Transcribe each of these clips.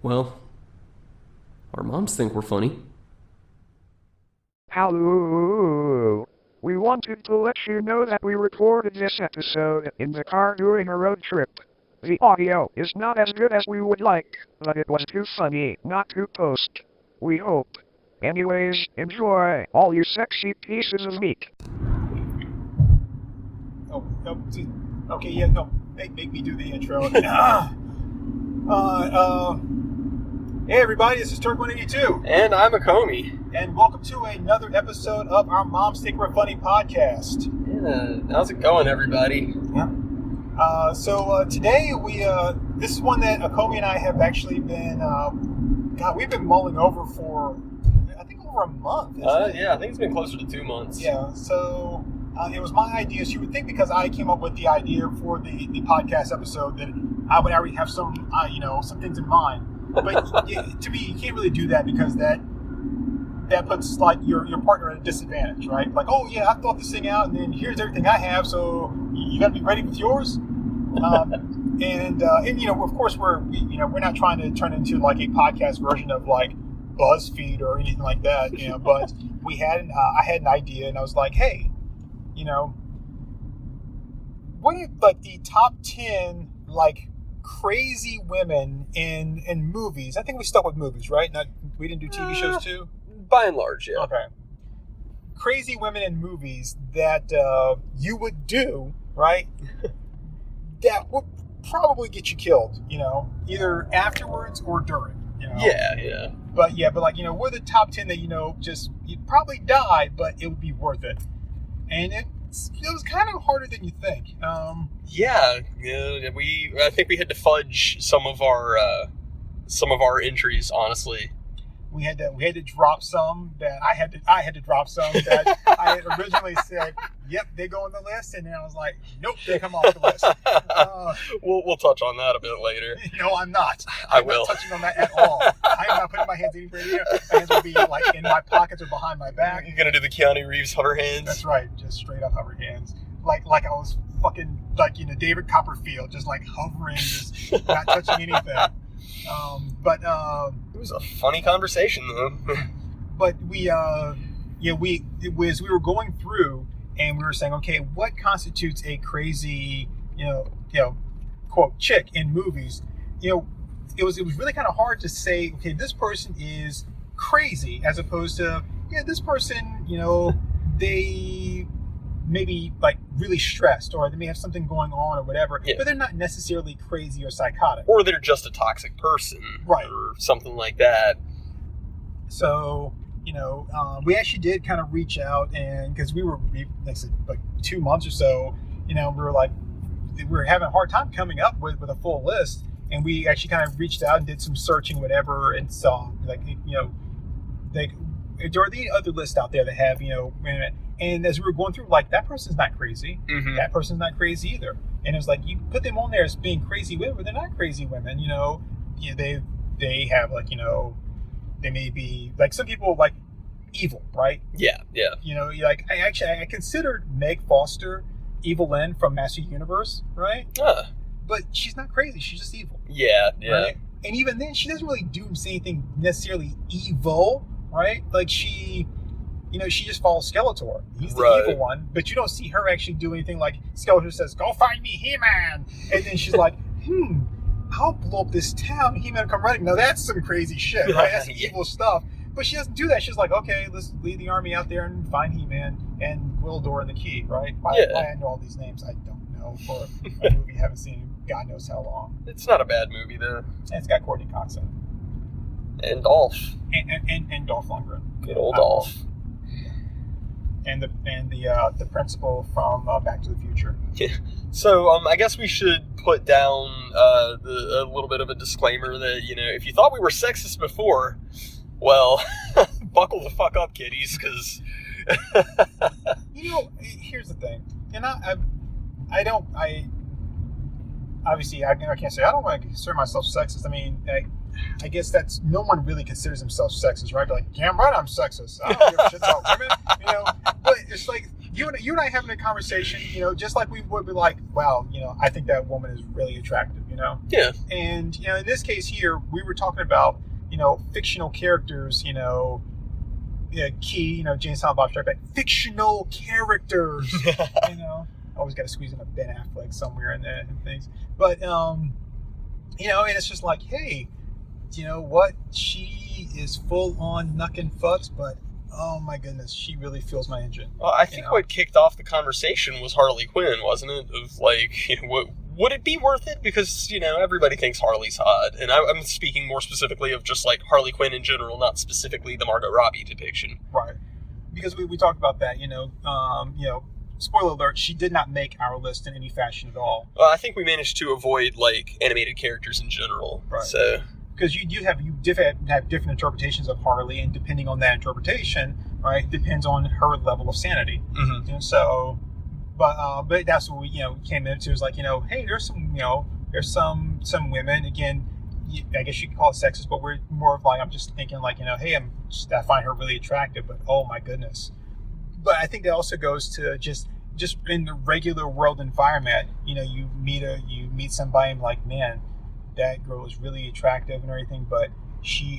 Well, our moms think we're funny. Hello. We wanted to let you know that we recorded this episode in the car during a road trip. The audio is not as good as we would like, but it was too funny not to post. We hope. Anyways, enjoy all you sexy pieces of meat. Okay, yeah, no, make me do the intro. Hey everybody, this is Turk 182. And I'm Acomi. And welcome to another episode of our Moms Think We're Funny podcast. Yeah, how's it going, everybody? Yeah. Today this is one that Acomi and I have actually been, we've been mulling over for, I think over a month. Yeah, I think it's been closer to 2 months. Yeah, so it was my idea. So you would think because I came up with the idea for the podcast episode that I would already have some things in mind. But to me, you can't really do that because that puts like your partner at a disadvantage, right? Like, oh yeah, I thought this thing out, and then here's everything I have, so you got to be ready with yours. And of course we're not trying to turn into like a podcast version of like BuzzFeed or anything like that, But I had an idea, and I was like, hey, what are like the top 10 like crazy women in movies? I think we stuck with movies, right? We didn't do TV shows too? By and large, yeah. Okay. Crazy women in movies that you would do, right? That would probably get you killed, either afterwards or during, Yeah. But we're the top 10 that, you'd probably die, but it would be worth it. And it was kind of harder than you think. I think we had to fudge some of our entries, honestly. We had to drop some that I had to drop some that I had originally said, yep, they go on the list, and then I was like, nope, they come off the list. We'll touch on that a bit later. No, I'm not. I will. I'm not touching on that at all. I am not putting my hands anywhere near. My hands will be like in my pockets or behind my back. You're gonna do the Keanu Reeves hover hands? That's right, just straight up hover hands. Like I was fucking David Copperfield, just like hovering, just not touching anything. It was a funny conversation though. But we were going through and we were saying, okay, what constitutes a crazy, quote, chick in movies? It was really kind of hard to say, okay, this person is crazy, as opposed to, this person, they maybe like really stressed, or they may have something going on or whatever, but they're not necessarily crazy or psychotic. Or they're just a toxic person. Right. Or something like that. So, we actually did kind of reach out, and because we like I said, like 2 months or so, we were having a hard time coming up with a full list, and we actually kind of reached out and did some searching, whatever, and saw there are the other lists out there that have, and as we were going through, like, that person's not crazy. Mm-hmm. That person's not crazy either. And it was like, you put them on there as being crazy women, but they're not crazy women, they have, like, they may be, like, some people, like, evil, right? Yeah. I considered Meg Foster Evelyn from Master Universe, right? But she's not crazy. She's just evil. Yeah. Right? And even then, she doesn't really do anything necessarily evil, right? Like, she just follows Skeletor. He's the evil one, but you don't see her actually do anything like Skeletor says, go find me He-Man! And then she's like, I'll blow up this town, He-Man come running. Now that's some crazy shit, right? That's evil stuff. But she doesn't do that. She's like, okay, let's lead the army out there and find He-Man and Wildor and the Key, right? Why I know all these names, I don't know. For a movie I haven't seen in God knows how long. It's not a bad movie, though. And it's got Courtney Cox in it. And Dolph. And Dolph Lundgren. Good old Dolph. And the principal from Back to the Future. Yeah. So I guess we should put down a little bit of a disclaimer that if you thought we were sexist before, well, buckle the fuck up, kiddies, because here's the thing, and I obviously I can't say I don't want to consider myself sexist. I mean, I guess that's no one really considers themselves sexist, right? They're like, damn right, I'm sexist. I don't give a shit about women, But it's like you and I having a conversation, just like we would be like, wow, I think that woman is really attractive, you know? Yeah. And, you know, in this case here, we were talking about, you know, fictional characters, you know, Key, you know, Jane Silent Bob Strike Back, fictional characters, you know? Always got to squeeze in a Ben Affleck somewhere in there and things. But, you know, and it's just like, hey, you know what? She is full on knuckin' fucks, but oh my goodness, she really feels my engine. Well, I think what kicked off the conversation was Harley Quinn, wasn't it? Of like, you know, would it be worth it? Because, you know, everybody thinks Harley's hot. And I'm speaking more specifically of just like Harley Quinn in general, not specifically the Margot Robbie depiction. Right. Because we talked about that, you know, spoiler alert, she did not make our list in any fashion at all. Well, I think we managed to avoid like animated characters in general. Right. So because you have different interpretations of Harley, and depending on that interpretation, right, depends on her level of sanity. Mm-hmm. And so, but that's what we, you know, came into, is like, you know, hey, there's some women, again, I guess you could call it sexist, but we're more of like, I'm just thinking like, you know, hey, I find her really attractive, but oh my goodness. But I think that also goes to just in the regular world environment, you know, you meet somebody and like, man, that girl is really attractive and everything, but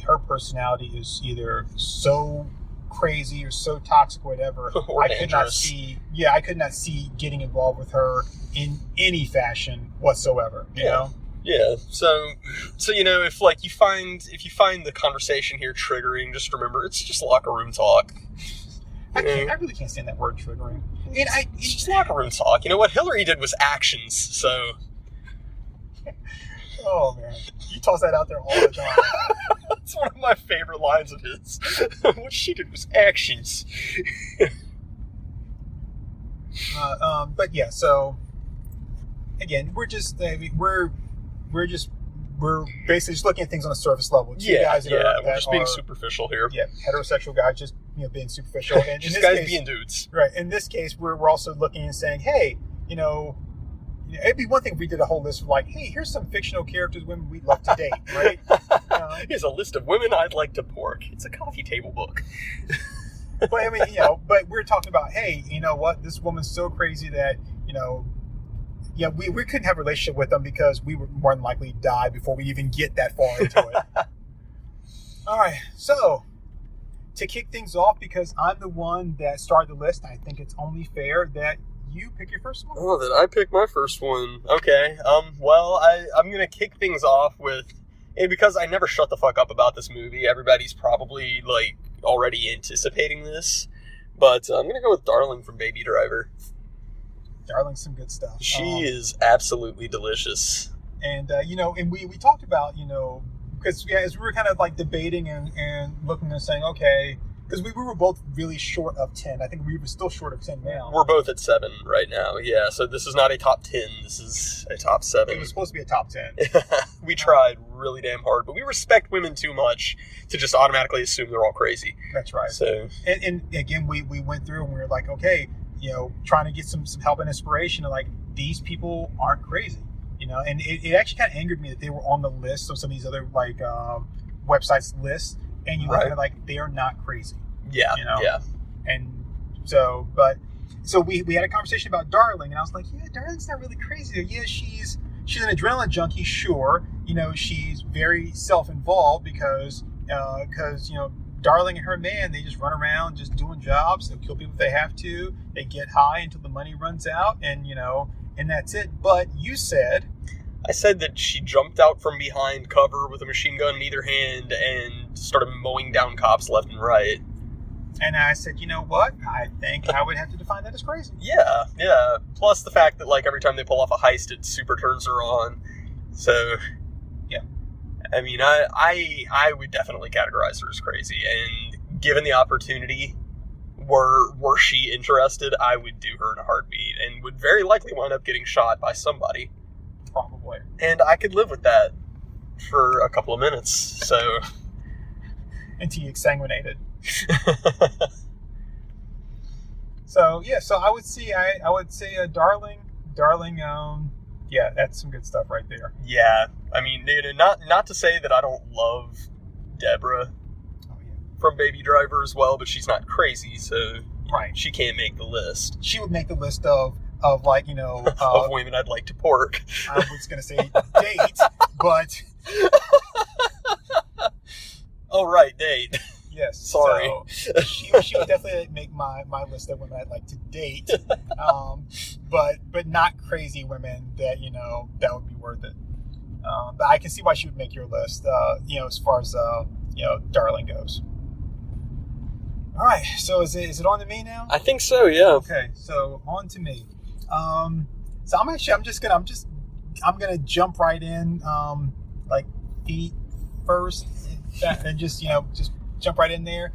her personality is either so crazy or so toxic, whatever. Or I dangerous. could not see getting involved with her in any fashion whatsoever. You know? Yeah. So you know, if you find the conversation here triggering, just remember it's just locker room talk. I really can't stand that word, triggering. And It's just locker room talk. You know what Hillary did was actions. So. Oh man, you toss that out there all the time. That's one of my favorite lines of his. What she did was actions. But yeah, so again, we're basically just looking at things on a surface level. Two guys we're just being superficial here. Yeah, heterosexual guys just, you know, being superficial. And just in this guys case, being dudes. Right. In this case, we're also looking and saying, hey, you know, it'd be one thing if we did a whole list of like, hey, here's some fictional characters, women we'd love to date, right? Here's a list of women I'd like to pork. It's a coffee table book. But I mean, you know, but we're talking about, hey, you know what? This woman's so crazy that, you know, yeah, we couldn't have a relationship with them because we would more than likely die before we even get that far into it. All right, so to kick things off, because I'm the one that started the list, I think it's only fair that you pick your first one. Oh, did I pick my first one? Okay. Well, I'm gonna kick things off with, and because I never shut the fuck up about this movie, everybody's probably like already anticipating this, but I'm gonna go with Darling from Baby Driver. Darling's some good stuff. She is absolutely delicious. And you know, and we talked about, you know, because as we were kind of like debating and looking and saying, okay, because we were both really short of 10. I think we were still short of 10 now. We're both at 7 right now. Yeah, so this is not a top 10. This is a top 7. It was supposed to be a top 10. We tried really damn hard, but we respect women too much to just automatically assume they're all crazy. That's right. So, and again, we went through and we were like, okay, you know, trying to get some help and inspiration. And like, these people aren't crazy, you know. And it actually kind of angered me that they were on the list of some of these other like websites lists. And you look at it like, they're not crazy. Yeah, you know? yeah. And so we had a conversation about Darling, and I was like, yeah, Darling's not really crazy. Yeah, she's an adrenaline junkie, sure. You know, she's very self-involved because you know, Darling and her man, they just run around just doing jobs. They'll kill people if they have to. They get high until the money runs out, and you know, and that's it. But you said... I said that she jumped out from behind cover with a machine gun in either hand and started mowing down cops left and right. And I said, you know what? I think I would have to define that as crazy. Yeah. Plus the fact that like every time they pull off a heist, it super turns her on. So, yeah. I mean, I would definitely categorize her as crazy. And given the opportunity, were she interested, I would do her in a heartbeat and would very likely wind up getting shot by somebody. Probably. And I could live with that for a couple of minutes, so... Until you exsanguinated. So, yeah, so I would say Darling, yeah, that's some good stuff right there. Yeah, I mean, not to say that I don't love Deborah from Baby Driver as well, but she's not crazy, so right. She can't make the list. She would make the list of of like, of women I'd like to pork. I was going to say date, but... Oh, right, date. Yes. Sorry. So she would definitely make my list of women I'd like to date, but not crazy women that, that would be worth it. But I can see why she would make your list, as far as, darling goes. All right. So is it on to me now? I think so, yeah. Okay. So on to me. So I'm gonna jump right in, like feet first, and just jump right in there.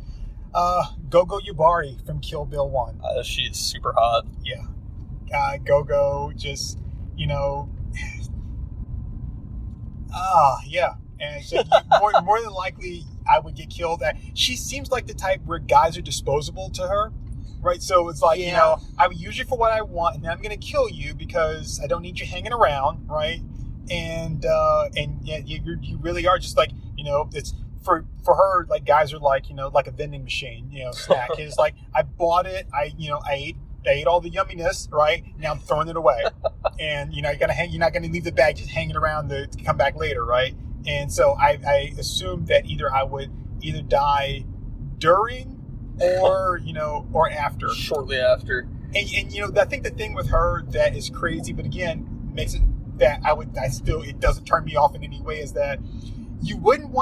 Gogo Yubari from Kill Bill 1. She is super hot. Yeah. Gogo just, yeah. And so more than likely, I would get killed. She seems like the type where guys are disposable to her, right? So it's like, I would use you for what I want, and then I'm going to kill you because I don't need you hanging around, right? And yeah, you really are just like, it's for her, like guys are like, like a vending machine, snack. It's like, I bought it, I ate all the yumminess, right? Now I'm throwing it away. And, you're not going to leave the bag just hanging around to come back later, right? And so I assumed that either I would die during or, or after. Shortly after. And I think the thing with her that is crazy, but again, makes it that it doesn't turn me off in any way, is that you wouldn't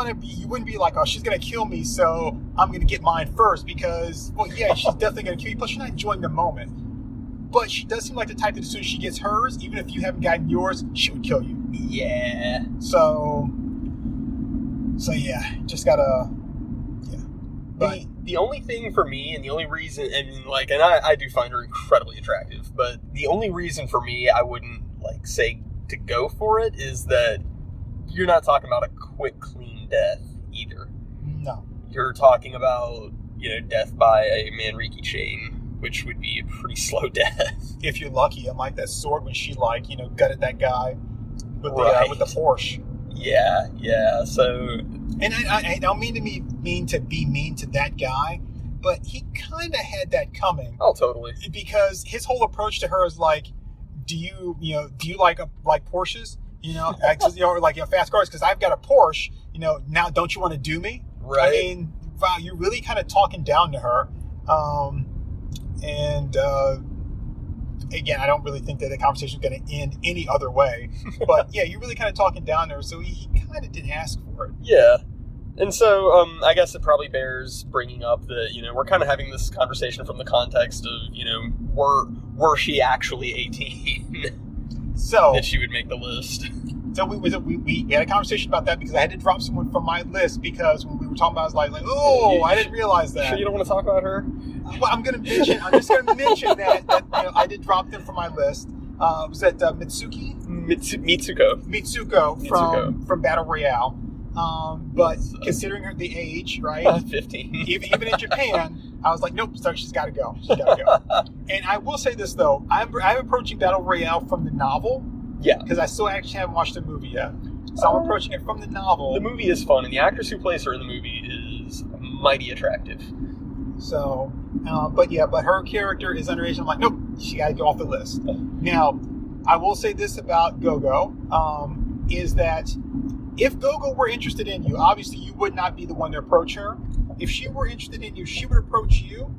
be like, oh, she's going to kill me, so I'm going to get mine first because, well, yeah, she's definitely going to kill you. Plus, you're not enjoying the moment. But she does seem like the type that as soon as she gets hers, even if you haven't gotten yours, she would kill you. Yeah. So yeah, just gotta, yeah. But the only thing for me, and the only reason, and I do find her incredibly attractive, but the only reason for me I wouldn't say to go for it is that you're not talking about a quick, clean death either. No. You're talking about, death by a Manriki chain, which would be a pretty slow death. If you're lucky, unlike that sword when she gutted that guy with the Porsche. Yeah. So, and I don't mean to be mean to that guy, but he kind of had that coming. Oh, totally. Because his whole approach to her is like, do you like Porsches? Or like fast cars? Because I've got a Porsche. Now don't you want to do me? Right. I mean, wow, you're really kind of talking down to her. Again, I don't really think that the conversation is going to end any other way. But yeah, you're really kind of talking down to her, so he kind of didn't ask for it. Yeah. And so I guess it probably bears bringing up that, we're kind of having this conversation from the context of, were she actually 18? So that she would make the list. So we had a conversation about that because I had to drop someone from my list because when we were talking about it, I was like, I didn't realize that. Sure you don't want to talk about her? Well, I'm just going to mention that I did drop them from my list. Was that Mitsuko from Battle Royale. But considering the age, right? 15. Even in Japan, I was like, nope, sorry, she's got to go. And I will say this, though. I'm approaching Battle Royale from the novel. Yeah. Because I still actually haven't watched the movie yet. So I'm approaching it from the novel. The movie is fun, and the actress who plays her in the movie is mighty attractive. So, but her character is underage. I'm like, nope, she got to go off the list. Now, I will say this about Gogo, is that if Gogo were interested in you, obviously you would not be the one to approach her. If she were interested in you, she would approach you,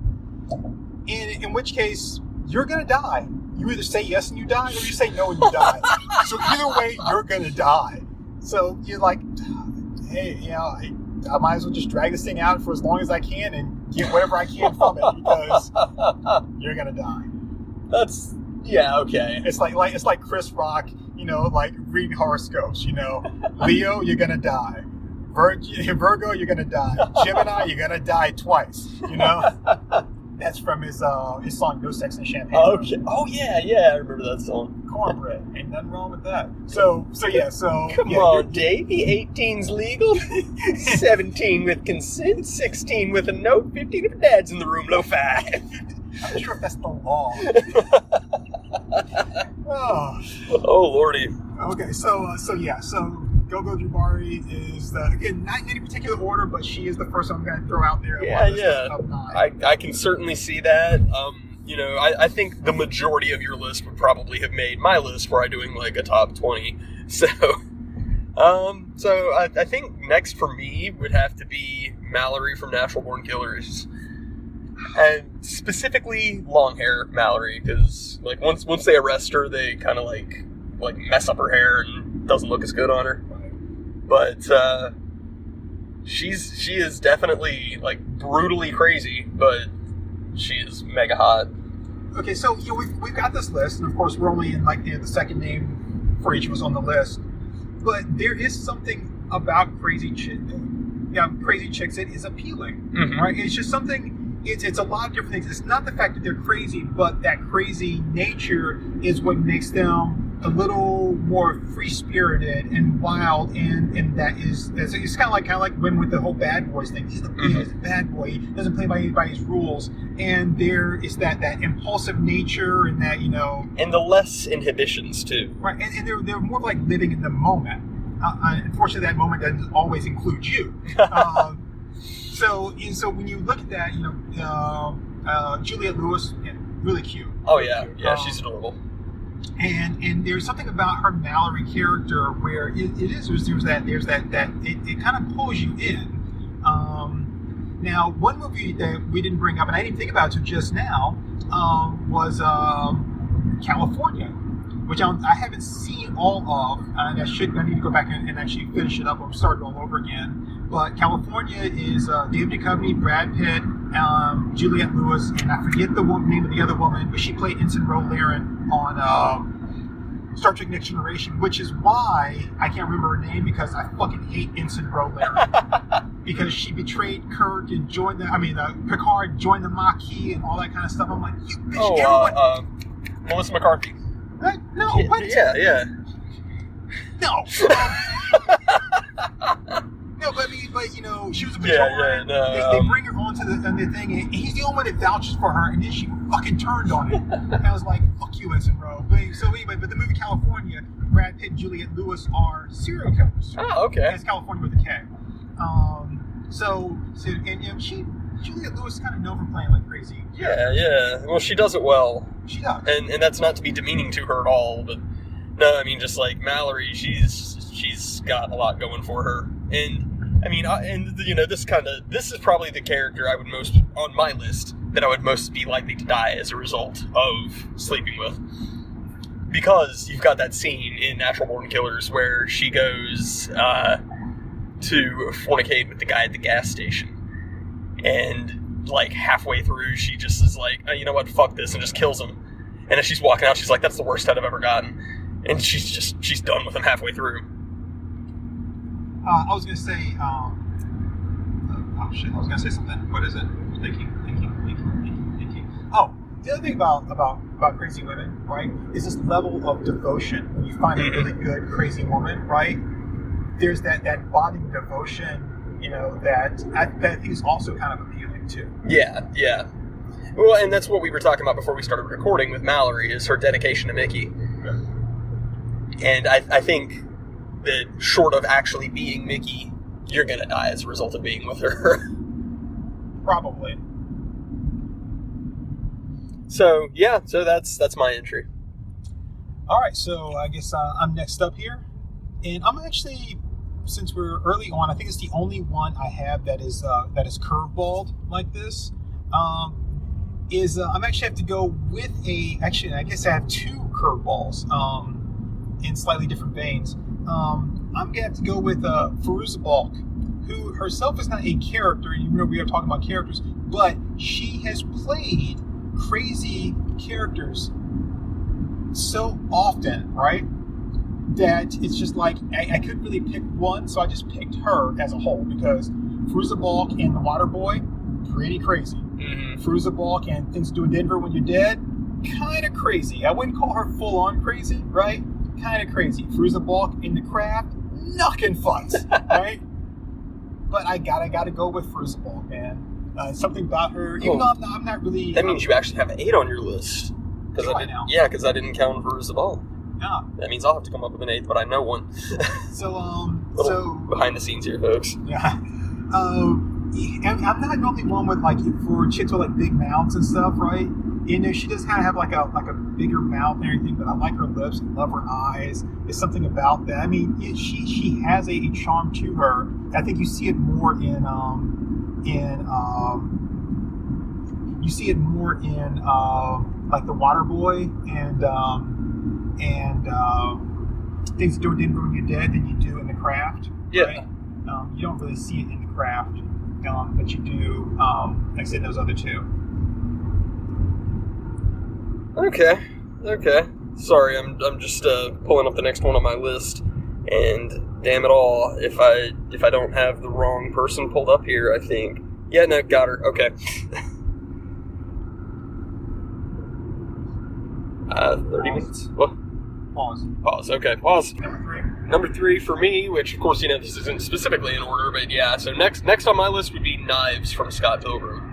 in which case, you're going to die. You either say yes and you die, or you say no and you die. So either way, you're going to die. So you're like, hey, I might as well just drag this thing out for as long as I can and get whatever I can from it because you're going to die. Okay. It's like Chris Rock, reading horoscopes, Leo, you're going to die. Virgo, you're going to die. Gemini, you're going to die twice, That's from his song "No Sex and Champagne." Okay. Oh yeah, I remember that song. Cornbread, ain't nothing wrong with that. So come on, Davey. 18's legal, 17 with consent, 16 with a note, 15 if dad's in the room. Low 5. I'm not sure if that's the law. Oh lordy. Okay, so Gogo Jubari is again not in any particular order, but she is the first one I'm going to throw out there. Yeah. I can certainly see that. I think the majority of your list would probably have made my list were I doing like a top 20. So, I think next for me would have to be Mallory from Natural Born Killers. And specifically long hair Mallory, because like once they arrest her, they kind of like mess up her hair and doesn't look as good on her. But she is definitely like brutally crazy, but she is mega hot. Okay, so we've got this list, and of course we're only in like the second name for each of us on the list. But there is something about crazy chicks that is appealing, right? It's just something. It's a lot of different things. It's not the fact that they're crazy, but that crazy nature is what makes them a little more free-spirited and wild, and that is it's kind of like when with the whole bad boys thing. He's a bad boy. He doesn't play by anybody's rules, and there is that impulsive nature and that and the less inhibitions too. Right, and they're more like living in the moment. Unfortunately, that moment doesn't always include you. So when you look at that, Juliette Lewis, really cute. Oh yeah, she's adorable. And there's something about her Mallory character where there's that it kind of pulls you in. Now, one movie that we didn't bring up, and I didn't think about it just now, was California, which I haven't seen all of, and I need to go back and actually finish it up or start it all over again. But California is David Duchovny, Brad Pitt, Juliette Lewis, and I forget the name of the other woman, but she played Ensign Laren on Star Trek Next Generation, which is why I can't remember her name, because I fucking hate Ensign Laren. Because she betrayed Kirk and Picard joined the Maquis and all that kind of stuff. I'm like, you bitch, Melissa McCarthy. No, what? Yeah. No. No, but she was a patrolman. They bring her onto the thing, and he's the only one that vouches for her, and then she fucking turned on it. And I was like, fuck you, Ensign Rowe. But the movie California, Brad Pitt and Juliette Lewis are serial killers. Oh, okay. It's California with a K. Juliette Lewis is kind of known for playing like crazy. Yeah. Well, she does it well. She does. And that's not to be demeaning to her at all, but no, I mean, just like Mallory, she's got a lot going for her. And I mean, this is probably the character I would most on my list that I would most be likely to die as a result of sleeping with, because you've got that scene in Natural Born Killers where she goes to fornicate with the guy at the gas station, and like halfway through she just is like, oh, you know what, fuck this, and just kills him. And as she's walking out, she's like, that's the worst head I've ever gotten, and she's done with him halfway through. I was going to say, I was going to say something. What is it? Thinking. Oh, the other thing about crazy women, right, is this level of devotion. When you find a really good crazy woman, right, there's that bonding devotion, that I think is also kind of appealing too. Yeah. Well, and that's what we were talking about before we started recording with Mallory, is her dedication to Mickey. Yeah. And I think that short of actually being Mickey, you're gonna die as a result of being with her. Probably. So that's my entry. All right, so I guess I'm next up here, and I'm actually, since we're early on, I think it's the only one I have that is curveballed like this. I'm actually have to go with I guess I have two curveballs in slightly different veins. I'm gonna have to go with Fairuza Balk, who herself is not a character, even though we are talking about characters, but she has played crazy characters so often, right? That it's just like I couldn't really pick one, so I just picked her as a whole, because Fairuza Balk and The Water Boy, pretty crazy. Mm-hmm. Fairuza Balk and Things to Do in Denver When You're Dead, kind of crazy. I wouldn't call her full on crazy, right? Kind of crazy. Fairuza Balk in The Craft, knocking futz, right? But I gotta go with Fairuza Balk, man. Something about her, even though I'm not really. That means you actually have 8 on your list. Do I now? Yeah, because I didn't count Fairuza Balk. Yeah. That means I'll have to come up with an 8th, but I know one. So behind the scenes here, folks. Yeah. I'm not normally one with for chicks with big mouths and stuff, right? You know, she does kind of have like a bigger mouth and everything, but I like her lips. I love her eyes. There's something about that. I mean, she has a charm to her. I think you see it more in you see it more in like The Waterboy and Things That Didn't Ruin You Dead than you do in The Craft. Yeah. Right? You don't really see it in The Craft, but you do, like I said, those other two. Okay. Sorry, I'm just pulling up the next one on my list, and damn it all, if I don't have the wrong person pulled up here, I think. Yeah, no, got her. Okay. 30 minutes. What? Pause. Okay, pause. Number three for me, which of course, this isn't specifically in order, but yeah. So next on my list would be Knives from Scott Pilgrim.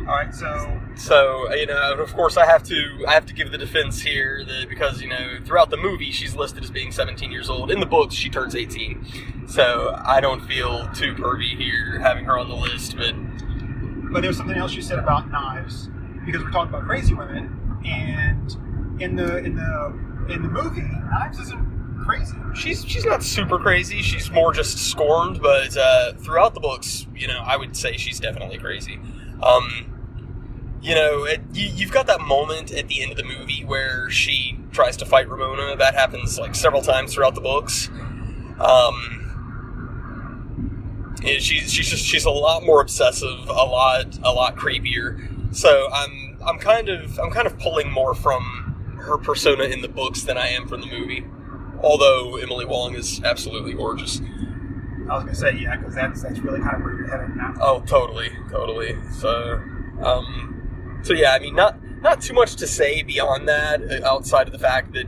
All right, so of course I have to give the defense here that because throughout the movie she's listed as being 17 years old. In the books she turns 18, so I don't feel too pervy here having her on the list. But there's something else you said about Knives, because we're talking about crazy women, and in the movie Knives isn't crazy. She's not super crazy. She's more just scorned. But throughout the books, I would say she's definitely crazy. You've got that moment at the end of the movie where she tries to fight Ramona. That happens like several times throughout the books. She's a lot more obsessive, a lot creepier. So I'm kind of pulling more from her persona in the books than I am from the movie. Although Emily Wong is absolutely gorgeous. I was gonna say, yeah, because that's really kind of where you're headed now. Oh, totally. So yeah, I mean, not too much to say beyond that, outside of the fact that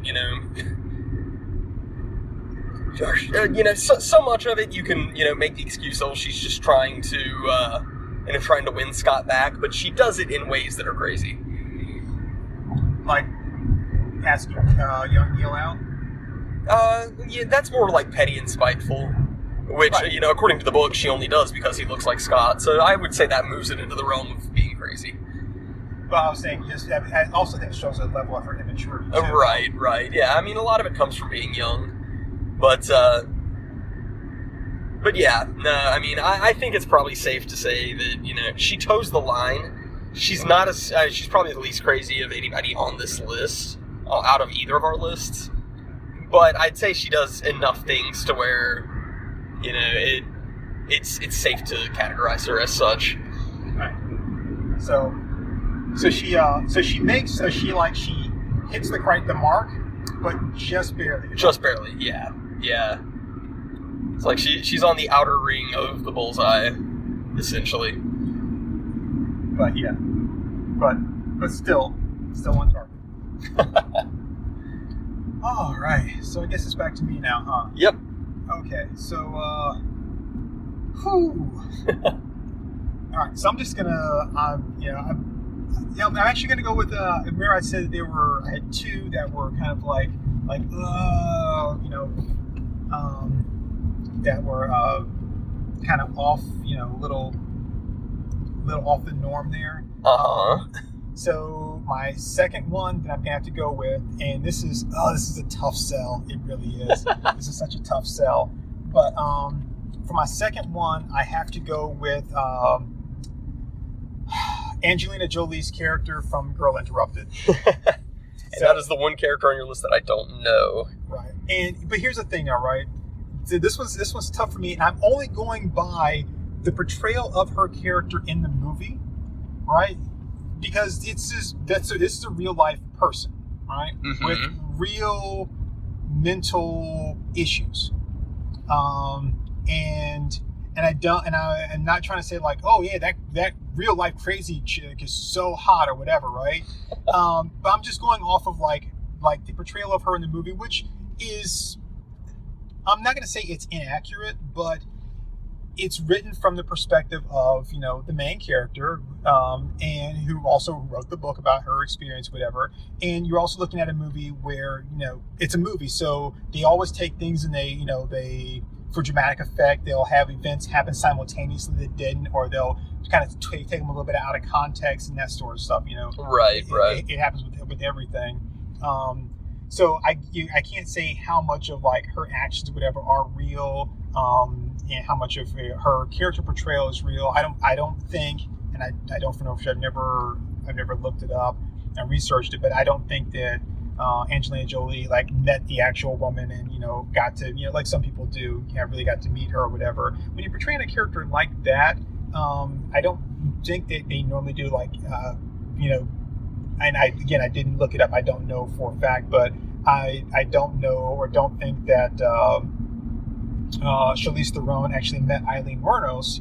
so much of it you can make the excuse, oh, she's just trying to win Scott back, but she does it in ways that are crazy. Like asking young Neil out. Yeah, that's more like petty and spiteful. Which, right. According to the book, she only does because he looks like Scott. So I would say that moves it into the realm of being crazy. But I was saying, I also think it shows a level of her immaturity, too. Right. Yeah, I mean, a lot of it comes from being young. But yeah, no, I mean, I think it's probably safe to say that, she toes the line. She's not she's probably the least crazy of anybody on this list, out of either of our lists. But I'd say she does enough things to where, it's safe to categorize her as such. Right. So she hits the mark, but just barely. Just barely, yeah. It's like she's on the outer ring of the bullseye, essentially. But yeah, but still on target. All right, so I guess it's back to me now, huh? Yep. Okay, so whew. All right, so I'm just gonna, I'm actually gonna go with. Remember, I said that I had two that were kind of that were kind of off, little off the norm there. So my second one that I'm gonna have to go with, and this is a tough sell. It really is. This is such a tough sell. But for my second one, I have to go with Angelina Jolie's character from Girl Interrupted. And that is the one character on your list that I don't know. Right. But here's the thing now, right? This one's tough for me, and I'm only going by the portrayal of her character in the movie, right? Because this is a real life person, right? Mm-hmm. With real mental issues. I'm not trying to say like, oh yeah, that real life crazy chick is so hot or whatever, right? But I'm just going off of like the portrayal of her in the movie, which is, I'm not going to say it's inaccurate, but it's written from the perspective of, the main character, and who also wrote the book about her experience, whatever. And you're also looking at a movie where, it's a movie, so they always take things and they for dramatic effect, they'll have events happen simultaneously that didn't, or they'll kind of take them a little bit out of context and that sort of stuff. Right. It happens with everything. So I can't say how much of like her actions or whatever are real, and how much of her character portrayal is real. I don't think, and I don't know if I've never looked it up and researched it, but I don't think that Angelina Jolie like met the actual woman and got to like some people do, really got to meet her or whatever. When you're portraying a character like that, I don't think that they normally do like and I didn't look it up. I don't know for a fact, but I don't know or don't think that Charlize Theron actually met Eileen Wuornos,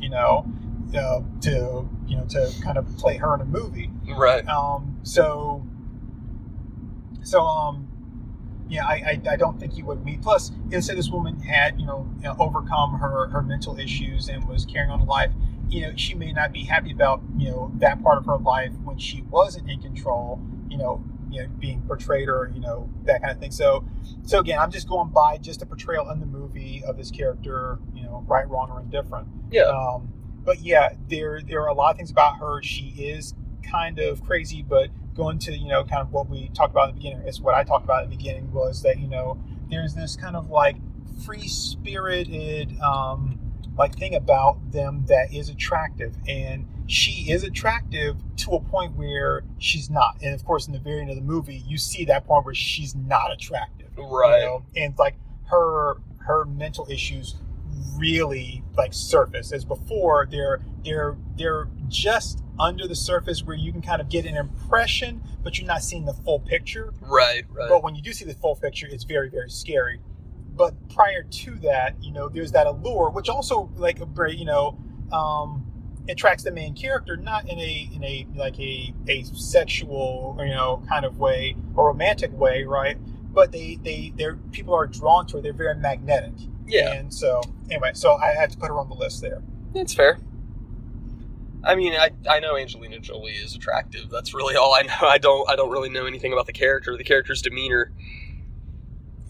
to kind of play her in a movie. Right. I don't think you would meet. Plus, instead this woman had, overcome her mental issues and was carrying on life. She may not be happy about, that part of her life when she wasn't in control, being portrayed or, that kind of thing. So again, I'm just going by just a portrayal in the movie of this character, right, wrong, or indifferent. Yeah. But yeah, there are a lot of things about her. She is kind of crazy, but going to, kind of what we talked about in the beginning, is what I talked about in the beginning, was that, there's this kind of like free-spirited, like thing about them that is attractive, and she is attractive to a point where she's not. And of course, in the very end of the movie, you see that point where she's not attractive, right? And like her mental issues really like surface. As before, they're just under the surface where you can kind of get an impression, but you're not seeing the full picture. Right. But when you do see the full picture, it's very, very scary. But prior to that, there's that allure, which also like attracts the main character, not in a like a sexual, kind of way or romantic way, right? But they're people are drawn to her. They're very magnetic. Yeah. And so anyway, so I had to put her on the list there. That's fair. I mean, I know Angelina Jolie is attractive. That's really all I know. I don't really know anything about the character's demeanor.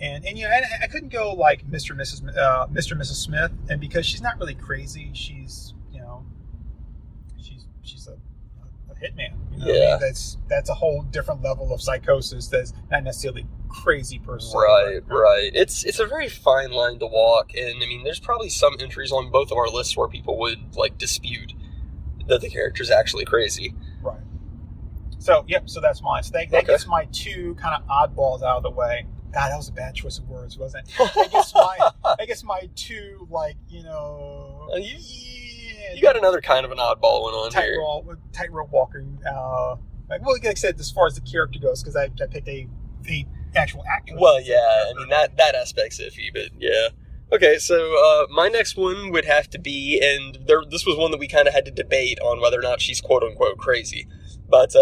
And I couldn't go like Mr. and Mrs. Smith, and because she's not really crazy, she's she's a hitman. Yeah. I mean, that's a whole different level of psychosis. That's not necessarily crazy per se. Right. It's a very fine line to walk, and I mean, there's probably some entries on both of our lists where people would like dispute that the character's actually crazy. Right. So so that's mine. So that gets my two kind of oddballs out of the way. God, that was a bad choice of words, wasn't it? I guess my two, like, you got another kind of an oddball one on here. Tightrope walking. Like I said, as far as the character goes, because I picked a actual actor. Well, yeah, I mean that aspect's iffy, but yeah. Okay, so my next one would have to be, and this was one that we kind of had to debate on whether or not she's quote unquote crazy, but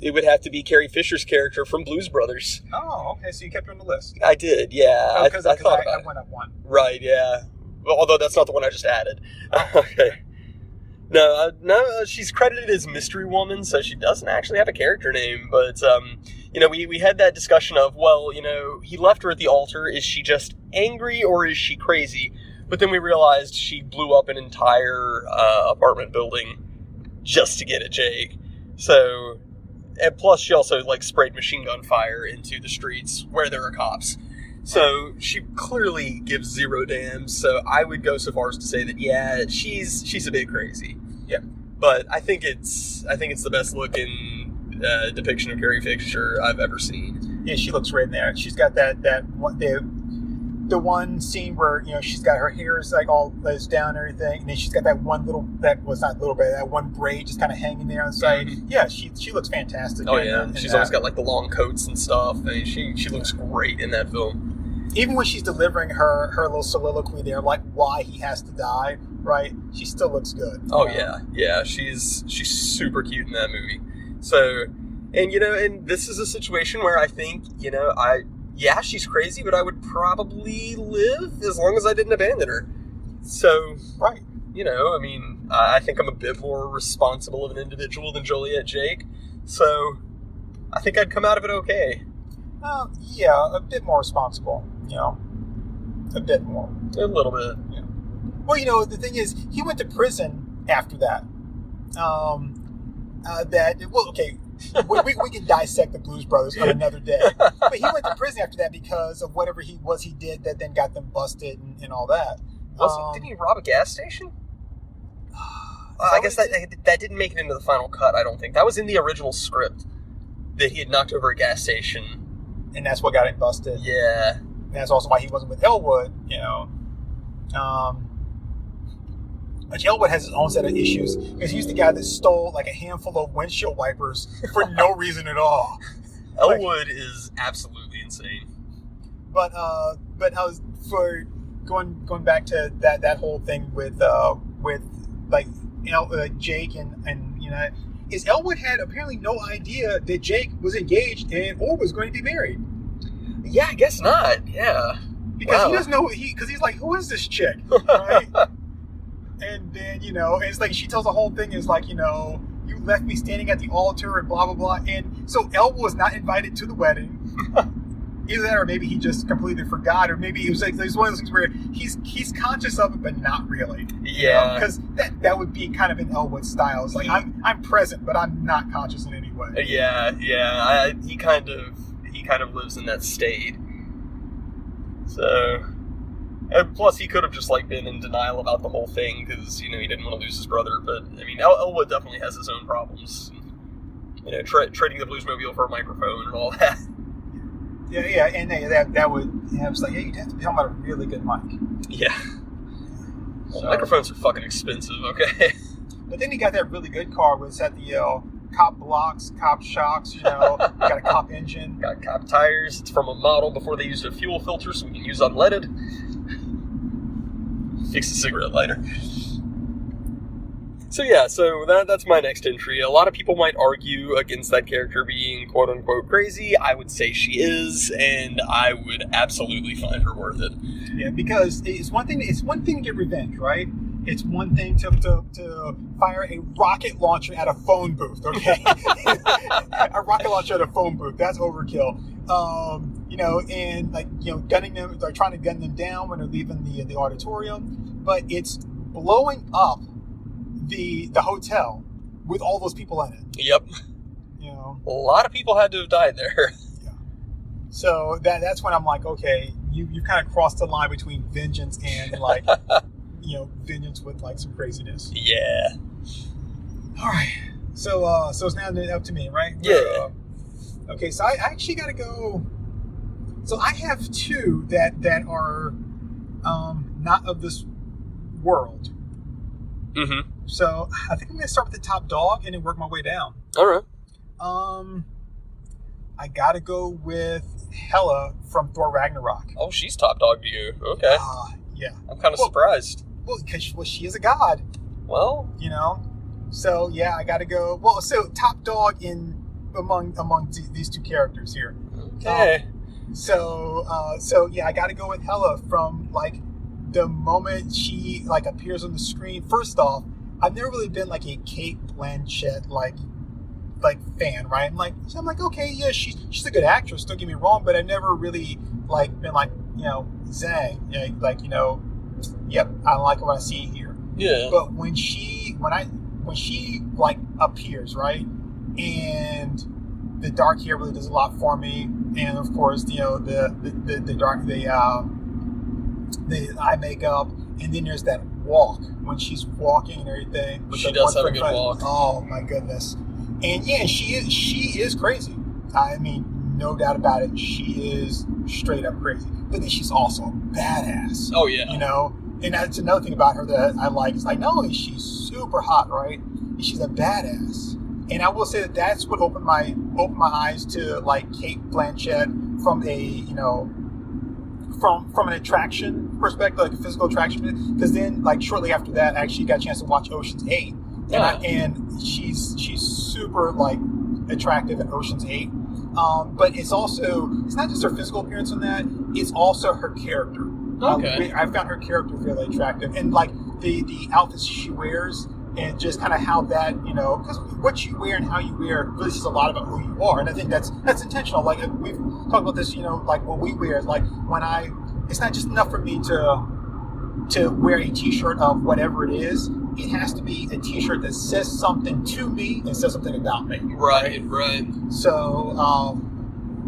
it would have to be Carrie Fisher's character from Blues Brothers. Oh, okay. So you kept her on the list. I did, yeah. Because I thought about I went up one. Right, yeah. Well, although that's not the one I just added. Okay. No, she's credited as Mystery Woman, so she doesn't actually have a character name. But, we had that discussion of, well, he left her at the altar. Is she just angry or is she crazy? But then we realized she blew up an entire apartment building just to get at Jake. So... And plus, she also, sprayed machine gun fire into the streets where there are cops. So she clearly gives zero damns. So I would go so far as to say that, yeah, she's a bit crazy. Yeah. But I think it's the best looking depiction of Carrie Fisher I've ever seen. Yeah, she looks great in there. She's got the one scene where she's got her hair is like all lays down and everything, and then she's got that one that one braid just kind of hanging there on the side. Mm-hmm. Yeah, she looks fantastic. Oh yeah, she's always got like the long coats and stuff. I mean, she looks great in that film. Even when she's delivering her little soliloquy there, like why he has to die, right? She still looks good. Oh yeah, she's super cute in that movie. So, and this is a situation where I think yeah, she's crazy, but I would probably live as long as I didn't abandon her. So, right. I mean, I think I'm a bit more responsible of an individual than Joliet Jake. So, I think I'd come out of it okay. Yeah, a bit more responsible, A bit more. A little bit. Yeah. Well, you know, the thing is, he went to prison after that. Okay, we can dissect the Blues Brothers on another day. But he went to prison after that because of whatever he did that then got them busted and all that. Didn't he rob a gas station? I guess that didn't make it into the final cut, I don't think. That was in the original script, that he had knocked over a gas station. And that's what got him busted. Yeah. And that's also why he wasn't with Elwood, you know. But Elwood has his own set of issues, because he's the guy that stole like a handful of windshield wipers for no reason at all. Elwood is absolutely insane. But I was for going back to that whole thing with like Jake and you know, is Elwood had apparently no idea that Jake was engaged and or was going to be married. Yeah, I guess not. Yeah, because he doesn't know because he's like, who is this chick, right? And then, you know, and it's like she tells the whole thing is like, you know, you left me standing at the altar and blah blah blah. And so Elwood was not invited to the wedding. Either that, or maybe he just completely forgot, or maybe it was like there's one of those things where he's conscious of it, but not really. Yeah, because that would be kind of in Elwood's style. It's like I'm present, but I'm not conscious in any way. Yeah. He kind of lives in that state. So, and plus he could have just like been in denial about the whole thing because, you know, he didn't want to lose his brother. But I mean, Elwood definitely has his own problems. You know, trading the Bluesmobile for a microphone and all that. Yeah, and that would, I was like, yeah, you'd have to come out a really good mic. Yeah. Well, microphones are fucking expensive, okay? But then he got that really good car where it's at the cop blocks, cop shocks, you know, got a cop engine. Got cop tires. It's from a model before they used a fuel filter, so we can use unleaded. Fix the cigarette lighter. So yeah, that's my next entry. A lot of people might argue against that character being quote-unquote crazy. I would say she is, and I would absolutely find her worth it. Yeah, because it's one thing to get revenge, right? It's one thing to fire a rocket launcher at a phone booth, okay? A rocket launcher at a phone booth, that's overkill. You know, and like, you know, gunning them, they're trying to gun them down when they're leaving the auditorium, but it's blowing up the hotel with all those people in it. Yep. You know, a lot of people had to have died there. Yeah. So that's when I'm like, okay, you kind of crossed the line between vengeance and like, you know, vengeance with like some craziness. Yeah. All right. So it's now up to me, right? Yeah. Okay. So I actually got to go. So I have two that are not of this world. Mm-hmm. So I think I'm going to start with the top dog and then work my way down. All right. I got to go with Hela from Thor Ragnarok. Oh, she's top dog to you. Okay. Yeah. I'm kind of surprised. Well, because she is a god. Well, you know. So yeah, I got to go. Well, so top dog among these two characters here. Okay. So yeah, I got to go with Hela from like the moment she like appears on the screen. First off, I've never really been like a Kate Blanchett like fan, right? I'm like, okay, yeah, she's a good actress. Don't get me wrong, but I've never really like been like, you know, Zang, you know, like, you know, yep, I like what I see here. Yeah. But when she like appears, right, and the dark hair really does a lot for me, and of course, you know, the dark the eye makeup, and then there's that walk when she's walking and everything. She does have a good walk. Oh my goodness. And yeah, she is crazy. I mean, no doubt about it. She is straight up crazy. But then she's also a badass. Oh yeah. You know, and that's another thing about her that I like. Is like, not only is she super hot, right? She's a badass. And I will say that that's what opened my eyes to like Kate Blanchett from a, you know, from an attraction perspective, like a physical attraction. Because then, like shortly after that, I actually got a chance to watch Ocean's 8. Yeah. And she's super like attractive in Ocean's 8. But it's not just her physical appearance in that, it's also her character. Okay. I found her character really attractive, and like the outfits she wears, and just kind of how that, you know, because what you wear and how you wear really says a lot about who you are, and I think that's intentional. Like we've talked about this, you know, like what we wear. Like when I it's not just enough for me to wear a T-shirt of whatever it is. It has to be a T-shirt that says something to me and says something about me. Right. So,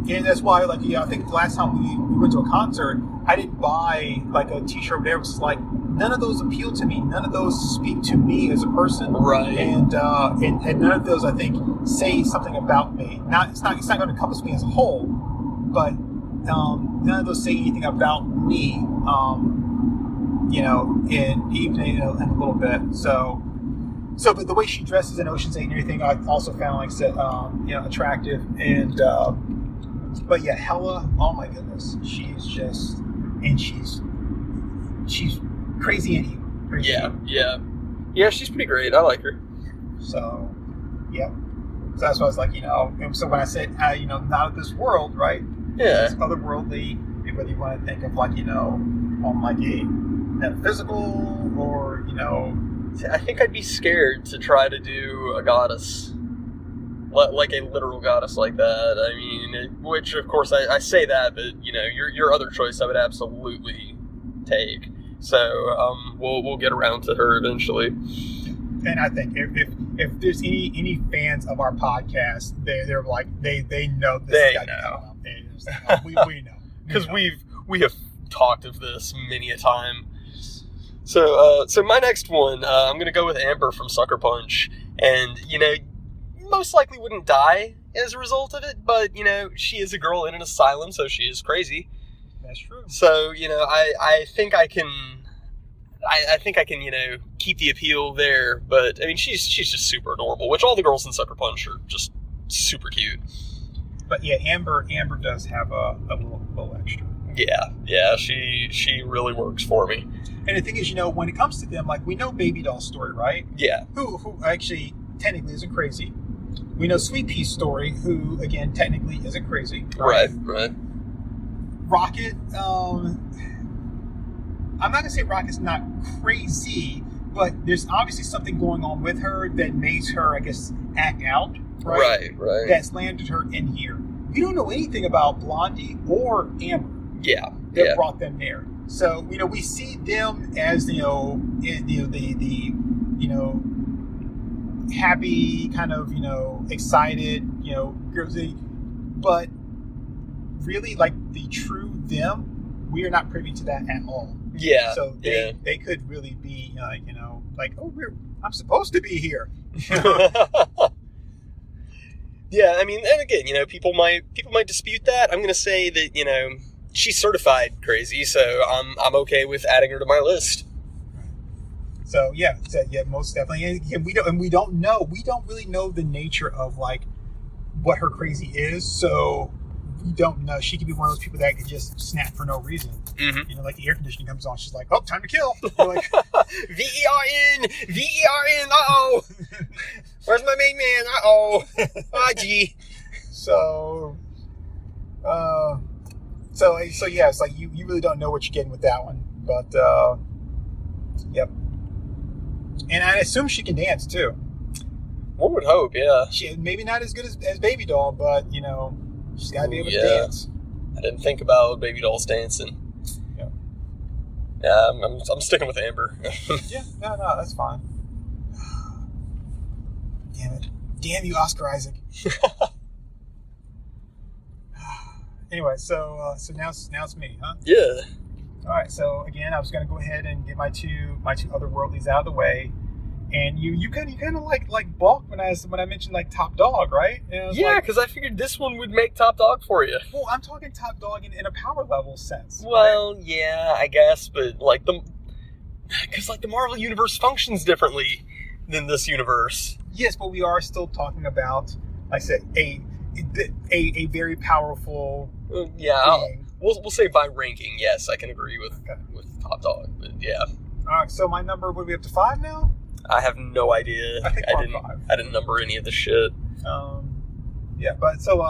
and that's why, like, I think the last time we went to a concert, I didn't buy like a T-shirt there because like none of those appeal to me. None of those speak to me as a person. Right. And none of those I think say something about me. It's not going to encompass me as a whole, but none of those say anything about me. In even in a little bit. So, but the way she dresses in Ocean's 8 and everything, I also found attractive. And but yeah, Hella, oh my goodness, she's crazy and evil. Yeah. She's pretty great. I like her. So, yeah. So that's why I was like, and so when I said, not of this world, right? Yeah. It's otherworldly. Whether you want to think of like, on like a metaphysical or, I think I'd be scared to try to do a goddess, like a literal goddess like that. I mean, which of course I say that, but your other choice I would absolutely take. So we'll get around to her eventually. And I think if there's any fans of our podcast, they're like they know this. They know. We know because we have talked of this many a time. So my next one, I'm gonna go with Amber from Sucker Punch, and most likely wouldn't die as a result of it, but she is a girl in an asylum, so she is crazy. That's true. So I think I can. I think I can, keep the appeal there, but I mean, she's just super adorable, which all the girls in Sucker Punch are just super cute. But yeah, Amber does have a little extra. Yeah, she really works for me. And the thing is, when it comes to them, like we know Baby Doll's story, right? Yeah. Who actually technically isn't crazy. We know Sweet Pea's story, who again technically isn't crazy. Right. Rocket, I'm not gonna say Rocket's not crazy, but there's obviously something going on with her that makes her, I guess, act out. Right. That's landed her in here. We don't know anything about Blondie or Amber. Yeah. That brought them there. So we see them as the happy kind of excited girls, but really like the true them, we are not privy to that at all. Yeah. So they could really be like, oh, I'm supposed to be here. Yeah, I mean, and again, people might dispute that. I'm going to say that she's certified crazy, so I'm okay with adding her to my list. So yeah, most definitely. And we don't really know the nature of like what her crazy is. So we don't know. She could be one of those people that could just snap for no reason. Mm-hmm. Like the air conditioning comes on, she's like, "Oh, time to kill." You're like, VERN. Uh-oh. Where's my main man? Uh-oh. Oh, gee. So yeah, it's like you really don't know what you're getting with that one. But yep. And I assume she can dance too. One would hope, yeah. She maybe not as good as Baby Doll, but she's got to be able to dance. I didn't think about Baby Doll's dancing. Yeah, I'm sticking with Amber. Yeah, no, that's fine. Damn it. Damn you, Oscar Isaac. Anyway, so now it's me, huh? Yeah. All right, so again, I was going to go ahead and get my two otherworldlies out of the way. And you kind of like balked when I mentioned like top dog, right? Yeah, because I figured this one would make top dog for you. Well, I'm talking top dog in a power level sense. Well, right? Yeah, I guess, but because the Marvel universe functions differently than this universe. Yes, but we are still talking about, like I said, a very powerful. Being. We'll say by ranking. Yes, I can agree with top dog, but yeah. All right, so my number would be up to 5 now. I have no idea. I think I didn't number any of the shit. Yeah, but so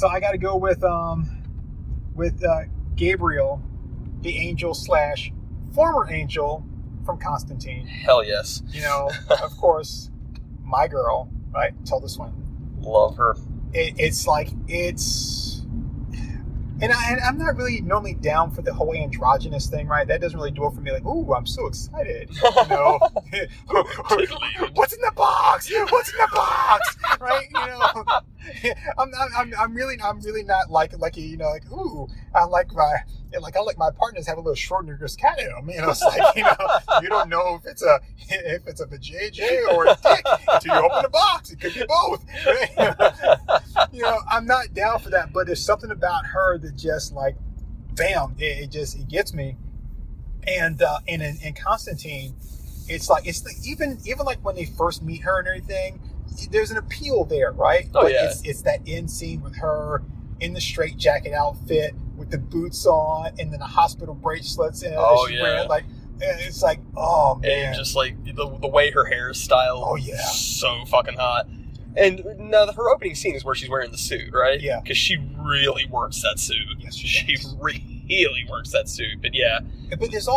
I got to go with Gabriel, the angel / former angel from Constantine. Hell yes. Of course, my girl, right? Tilda Swinton. Love her. It's And I'm not really normally down for the whole androgynous thing, right? That doesn't really do it for me. Like, ooh, I'm so excited, you know. What's in the box? What's in the box? Right? You know, I'm really not like you know, like, ooh, I like my partners have a little short nervous cat in them. You know, it's like, you know, you don't know if it's a JJ or a dick until you open the box. It could be both. Right? You know, I'm not down for that, but there's something about her that just like, bam, it gets me. And in Constantine, it's like even like when they first meet her and everything, there's an appeal there, right? Oh, but yeah. It's that end scene with her in the straitjacket outfit with the boots on and then the hospital bracelets and wearing, like, it's like, oh man, and just like the way her hair is styled. Oh yeah, so fucking hot. And now her opening scene is where she's wearing the suit, right? Yeah. Because she really works that suit. Yes, she really works that suit. But yeah. But there's a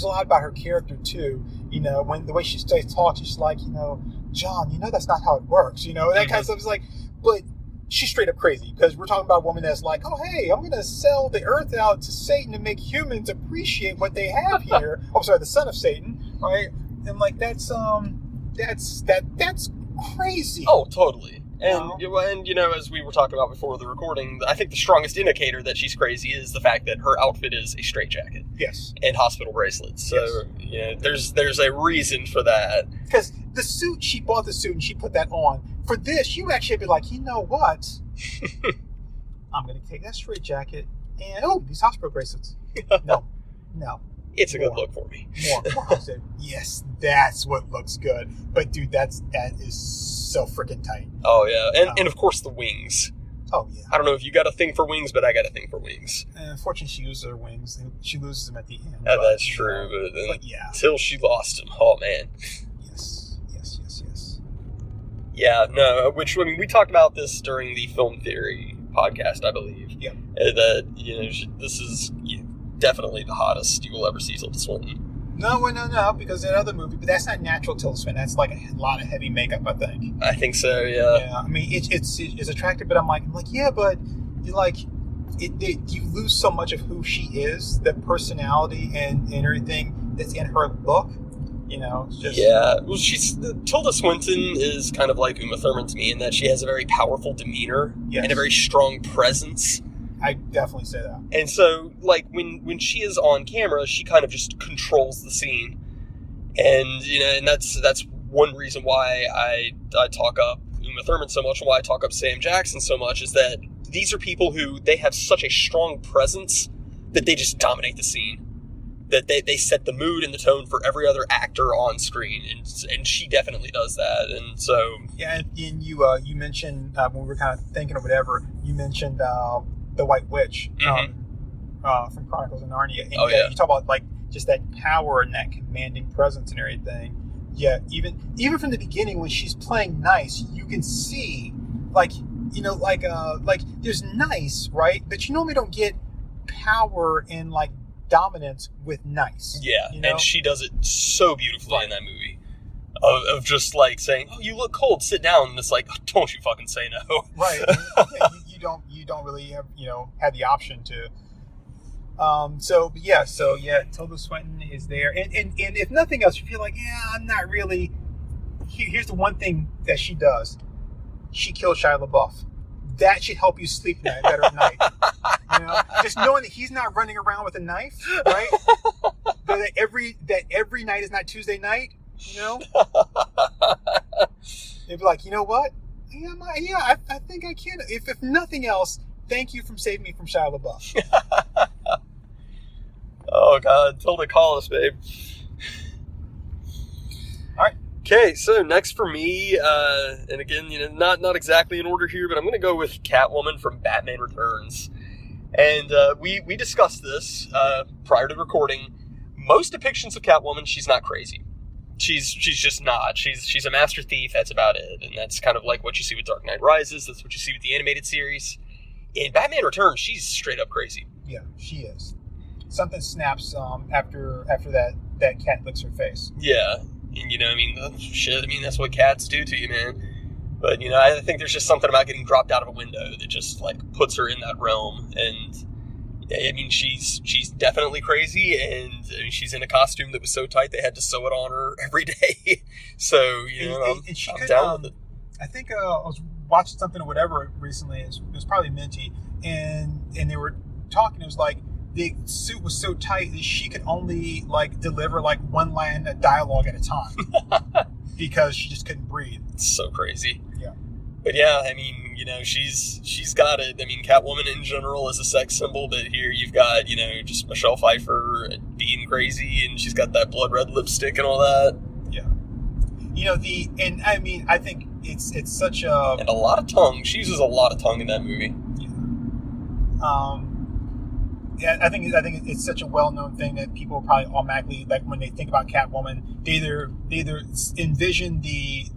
lot about her character too. You know, when the way she talks, she's like, you know, John, you know that's not how it works. You know, that kind of stuff is like, but she's straight up crazy because we're talking about a woman that's like, oh hey, I'm gonna sell the earth out to Satan to make humans appreciate what they have here. Oh, sorry, the son of Satan, right? And like that's crazy. Oh, totally. And and you know, as we were talking about before the recording, I think the strongest indicator that she's crazy is the fact that her outfit is a straitjacket. Yes. And hospital bracelets. So yeah, there's a reason for that. Because the suit, she bought the suit and she put that on. For this, you actually be like, you know what? I'm gonna take that straitjacket and these hospital bracelets. No. It's a good look for me. More. I said, yes, that's what looks good. But dude, that is so freaking tight. Oh yeah, and of course the wings. Oh yeah. I don't know if you got a thing for wings, but I got a thing for wings. Unfortunately, she uses her wings. She loses them at the end. That's true, but yeah, until she lost them. Oh man. Yes. Yeah, no. Which, I mean, we talked about this during the Film Theory podcast, I believe. Yeah. That, you know, this is definitely the hottest you will ever see Tilda Swinton. No, because that other movie, but that's not natural Tilda Swinton. That's like a lot of heavy makeup, I think. I think so, yeah. Yeah, I mean, it's attractive, but I'm like, yeah, but you lose so much of who she is, the personality and everything that's in her look. You know, it's just... Yeah, well, Tilda Swinton is kind of like Uma Thurman to me in that she has a very powerful demeanor and a very strong presence. I definitely say that. And so, like, when she is on camera, she kind of just controls the scene. And, you know, and that's one reason why I talk up Uma Thurman so much and why I talk up Sam Jackson so much is that these are people who, they have such a strong presence that they just dominate the scene. That they set the mood and the tone for every other actor on screen, and she definitely does that. And so yeah, and you mentioned when we were kind of thinking or whatever, you mentioned the White Witch from Chronicles of Narnia. And you talk about like just that power and that commanding presence and everything. Yeah, even from the beginning when she's playing nice, you can see like there's nice, right? But you normally don't get power and like dominance with nice. Yeah, you know? And she does it so beautifully in that movie. Of just like saying, "Oh, you look cold. Sit down." And it's like, oh, "Don't you fucking say no." Right. you don't really have the option to. So Tilda Swinton is there, and if nothing else, you feel like, I'm not really. Here's the one thing that she does: she killed Shia LaBeouf. That should help you sleep better at night. You know, just knowing that he's not running around with a knife, right? that every night is not Tuesday night. You know, they'd be like, you know what? I think I can. If nothing else, thank you for saving me from Shia LaBeouf. Oh God, Tilda, call us, babe. All right. Okay, so next for me, and again, not exactly in order here, but I'm going to go with Catwoman from Batman Returns. And we discussed this prior to recording. Most depictions of Catwoman, she's not crazy. She's just not. She's a master thief. That's about it, and that's kind of like what you see with Dark Knight Rises. That's what you see with the animated series. In Batman Returns, she's straight up crazy. Yeah, she is. Something snaps after that cat licks her face. Yeah. And, shit, that's what cats do to you, man. But, I think there's just something about getting dropped out of a window that just, like, puts her in that realm. And I mean, she's definitely crazy, and she's in a costume that was so tight they had to sew it on her every day. So, you know, I'm down with it. I think I was watching something or whatever recently. It was probably Minty, and they were talking. It was like the suit was so tight that she could only like deliver like one line of dialogue at a time because she just couldn't breathe. It's so crazy. Yeah. But yeah, I mean, you know, she's got it. I mean, Catwoman in general is a sex symbol, but here you've got, you know, just Michelle Pfeiffer being crazy, and she's got that blood red lipstick and all that. Yeah. You know, and I mean, I think it's such a... And a lot of tongue. She uses a lot of tongue in that movie. Yeah. Yeah, I think it's such a well-known thing that people probably automatically, like, when they think about Catwoman, they either envision the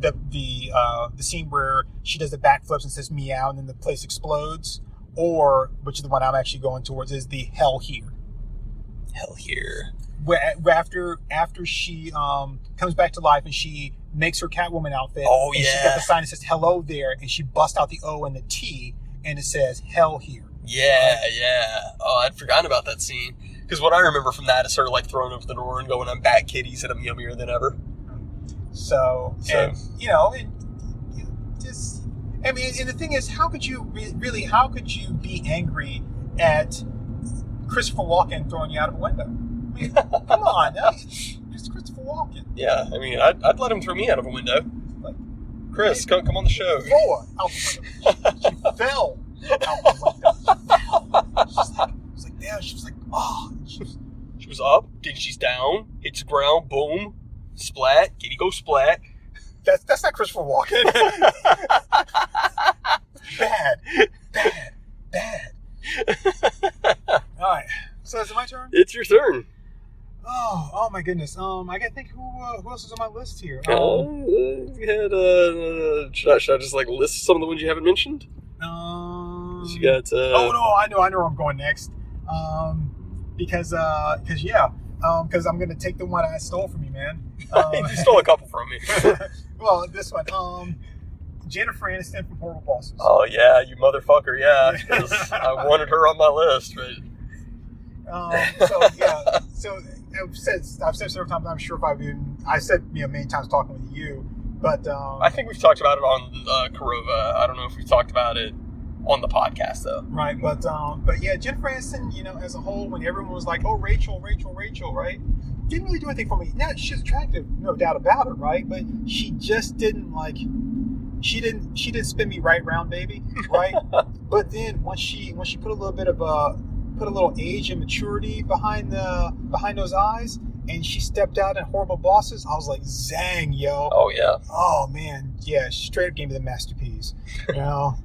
scene where she does the backflips and says meow and then the place explodes, or, which is the one I'm actually going towards, is the hell here. Hell here. Where after she comes back to life and she makes her Catwoman outfit. Oh, and yeah. She's got the sign that says hello there, and she busts out the O and the T, and it says hell here. Yeah, yeah. Oh, I'd forgotten about that scene. Because what I remember from that is her, like, throwing open the door and going, I'm back, kitties, and I'm yummier than ever. So and, you know, just, I mean, and the thing is, how could you be angry at Christopher Walken throwing you out of a window? I mean, come on, it's Christopher Walken. Yeah, I mean, I'd let him throw me out of a window. Like, Chris, come on the show. Throw her out the window. She fell out the window. She was like, damn. She was like, oh. She was up, then she's down, hits the ground, boom, splat, kitty go splat. That's not Christopher Walken. Bad. All right. So is it my turn? It's your turn. Oh my goodness. I gotta think who else is on my list here. Should I just like list some of the ones you haven't mentioned? You got. Oh no, I know where I'm going next. Because I'm gonna take the one I stole from you, man. You stole a couple from me. Well, this one. Jennifer Aniston from Horrible Bosses. Oh yeah, you motherfucker, yeah. 'Cause I wanted her on my list, but. So I've said several times. I'm sure I said many times talking with you, but I think we've talked about it on Korova. I don't know if we've talked about it on the podcast though. Right, but yeah, Jennifer Aniston, you know, as a whole, when everyone was like, "Oh, Rachel," right? Didn't really do anything for me. Now she's attractive, no doubt about it, right? But she just didn't like. She didn't spin me right round, baby, right? But then once she put a little bit of put a little age and maturity behind those eyes, and she stepped out in Horrible Bosses, I was like, zang, yo. Oh yeah. Oh man, yeah, straight up gave me the masterpiece, you know.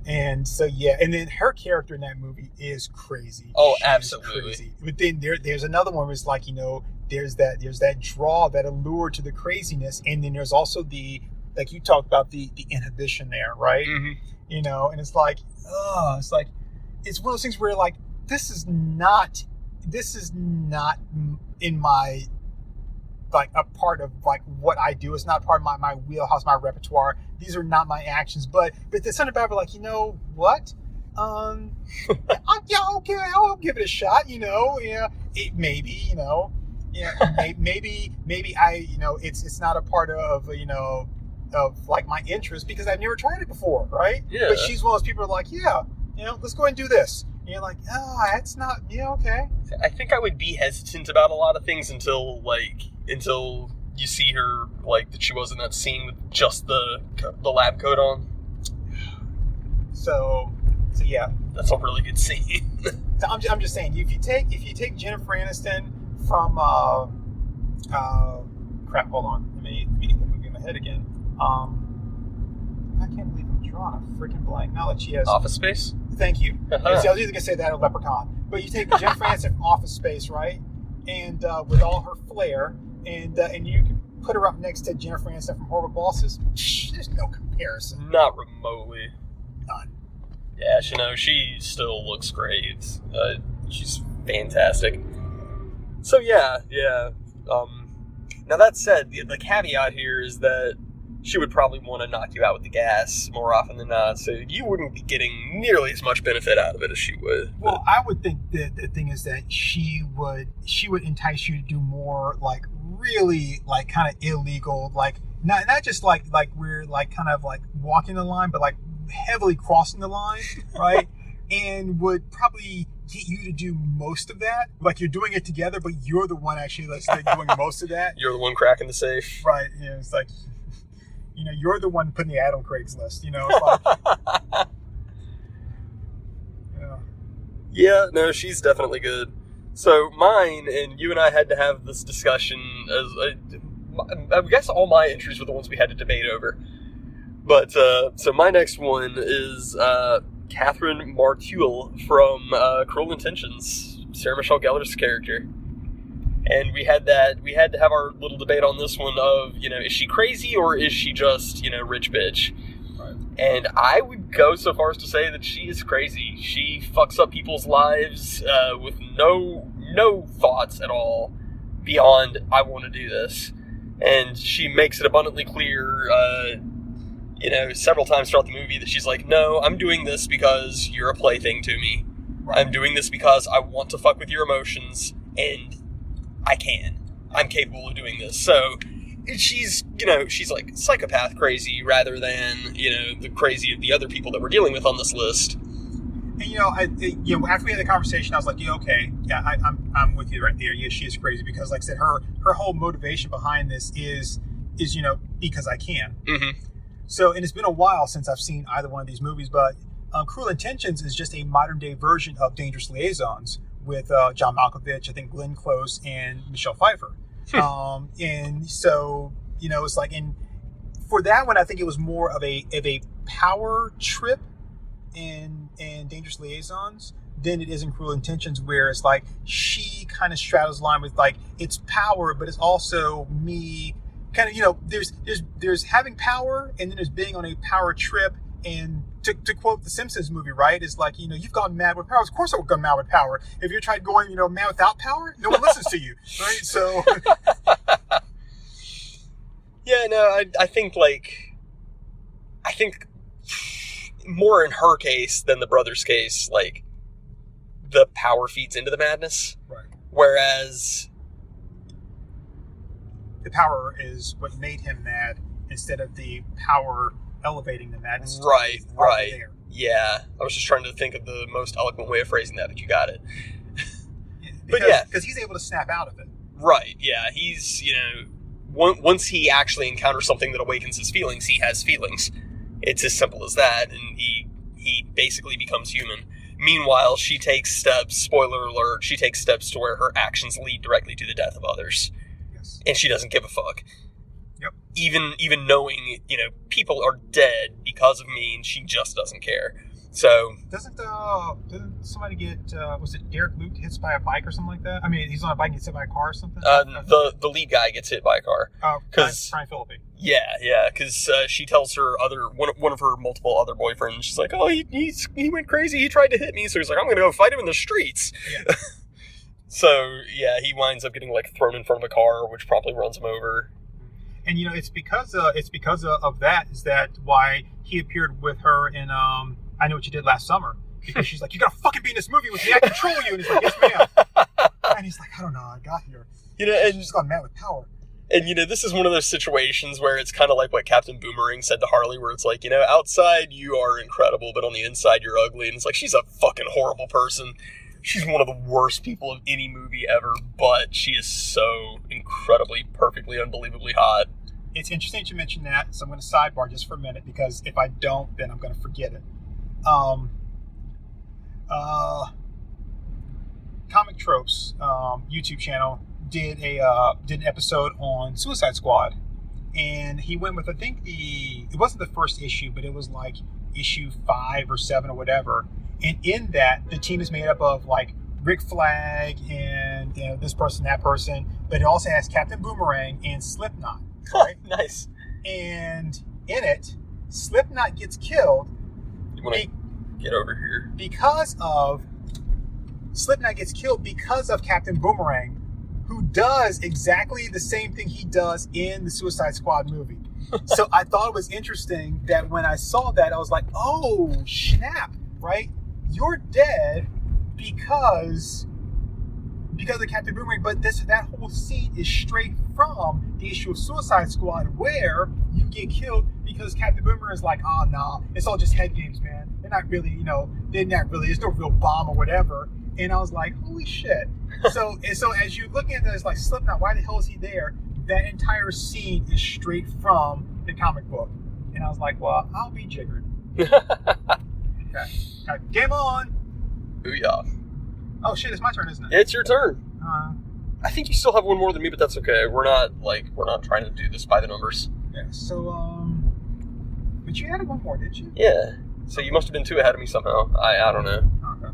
And so yeah, and then her character in that movie is crazy. Oh, She absolutely. is crazy. But then there's another one where it's like, you know, there's that draw, that allure to the craziness, and then there's also the, like you talked about, the inhibition there, right? Mm-hmm. You know, and it's like one of those things where like this is not in my, like, a part of like what I do. It's not part of my wheelhouse, my repertoire. These are not my actions. But there's something about it, like, you know what? Okay, I'll give it a shot. You know, yeah, it maybe, you know, yeah, maybe I, you know, it's not a part of, you know, of like my interest because I've never tried it before, right? Yeah. But she's one of those people who are like, yeah, you know, let's go ahead and do this. And you're like, oh, that's not, yeah, okay. I think I would be hesitant about a lot of things until you see her, like, that she was in that scene with just the lab coat on. So yeah, that's a really good scene. So I'm just saying, if you take Jennifer Aniston from crap, hold on, let me get the movie in my head again. I can't believe I'm drawing a freaking blank. Now that she has Office Space. Thank you. See, I was either gonna say that or Leprechaun, but you take Jennifer Aniston from Office Space, right? And with all her flair, and you can put her up next to Jennifer Aniston from Horrible Bosses. There's no comparison. Not remotely. None. Yeah, she still looks great. She's fantastic. So yeah. Now that said, the caveat here is that she would probably want to knock you out with the gas more often than not, so you wouldn't be getting nearly as much benefit out of it as she would. Well, I would think that the thing is that she would entice you to do more, like, really, like, kind of illegal, like, not just like we're like kind of like walking the line, but like heavily crossing the line, right? And would probably get you to do most of that. Like, you're doing it together, but you're the one actually, let's say, doing most of that. You're the one cracking the safe. Right. You know, it's like, you know, you're the one putting the ad on Craigslist, you know. It's like, yeah. Yeah, no, she's definitely good. So mine, and you and I had to have this discussion, I guess all my entries were the ones we had to debate over. But, so my next one is Catherine Martule from Cruel Intentions, Sarah Michelle Gellar's character. And we had to have our little debate on this one of, you know, is she crazy or is she just, you know, rich bitch? Right. And I would go so far as to say that she is crazy. She fucks up people's lives with no thoughts at all beyond, I want to do this. And she makes it abundantly clear, you know, several times throughout the movie that she's like, no, I'm doing this because you're a plaything to me. Right. I'm doing this because I want to fuck with your emotions, and I can. I'm capable of doing this. So she's, you know, she's like psychopath crazy rather than, you know, the crazy of the other people that we're dealing with on this list. And you know, after we had the conversation, I was like, yeah, okay, yeah, I'm with you right there. Yeah, she is crazy because, like I said, her whole motivation behind this is you know, because I can. Mm-hmm. So, and it's been a while since I've seen either one of these movies, but Cruel Intentions is just a modern day version of Dangerous Liaisons with John Malkovich, I think Glenn Close, and Michelle Pfeiffer. And so, you know, it's like, and for that one, I think it was more of a power trip in Dangerous Liaisons than it is in Cruel Intentions, where it's like she kind of straddles the line with, like, it's power, but it's also me. Kind of, you know, there's having power, and then there's being on a power trip. And to quote the Simpsons movie, right, is like, you know, you've gone mad with power. Of course I would go mad with power. If you're trying going, you know, mad without power, no one listens to you, right? So yeah, no, I think more in her case than the brother's case, like, the power feeds into the madness. Right. Whereas the power is what made him mad instead of the power elevating the madness. Right. There. Yeah. I was just trying to think of the most eloquent way of phrasing that, but you got it. Because he's able to snap out of it. Right, yeah. He's, you know, once he actually encounters something that awakens his feelings, he has feelings. It's as simple as that, and he basically becomes human. Meanwhile, she takes steps, spoiler alert, she takes steps to where her actions lead directly to the death of others. Yes. And she doesn't give a fuck. Yep. Even knowing, you know, people are dead because of me, and she just doesn't care. So didn't somebody get was it Derek Luke hits by a bike or something like that? I mean, he's on a bike and gets hit by a car or something. The lead guy gets hit by a car. Oh, Brian Phillippe. Yeah, because she tells her one of her multiple other boyfriends. She's like, oh, he went crazy. He tried to hit me, so he's like, I'm gonna go fight him in the streets. Yeah. So yeah, he winds up getting like thrown in front of a car, which probably runs him over. And you know, it's because of that is that why he appeared with her in I Know What You Did Last Summer, because she's like, you gotta fucking be in this movie with me, I control you. And he's like, yes ma'am. And he's like, I don't know how I got here. You know, and she just got mad with power. And you know, this is one of those situations where it's kind of like what Captain Boomerang said to Harley, where it's like, you know, outside you are incredible, but on the inside you're ugly. And it's like, she's a fucking horrible person. She's one of the worst people of any movie ever, but she is so incredibly, perfectly, unbelievably hot. It's interesting to mention that, so I'm going to sidebar just for a minute, because if I don't, then I'm going to forget it. Comic Tropes YouTube channel did an episode on Suicide Squad, and he went with, I think it wasn't the first issue, but it was like issue 5 or 7 or whatever. And in that, the team is made up of like Rick Flag and, you know, this person, that person, but it also has Captain Boomerang and Slipknot. Right? Nice. And in it, Slipknot gets killed. You want to get over here? Slipknot gets killed because of Captain Boomerang, who does exactly the same thing he does in the Suicide Squad movie. So I thought it was interesting that when I saw that, I was like, oh, snap, right? You're dead because of Captain Boomerang, but that whole scene is straight from the issue of Suicide Squad where you get killed because Captain Boomerang is like, oh, no, it's all just head games, man. They're not really, there's no real bomb or whatever. And I was like, holy shit. So as you're looking at this, like, Slipknot, why the hell is he there? That entire scene is straight from the comic book. And I was like, well, I'll be jiggered. Okay. Game on. Booyah. Oh shit, it's my turn, isn't it? It's your turn. Uh, I think you still have one more than me, but that's okay. We're not trying to do this by the numbers. yeah, so, but you added one more, did you? Yeah. So you must have been 2 ahead of me somehow. I don't know. Okay.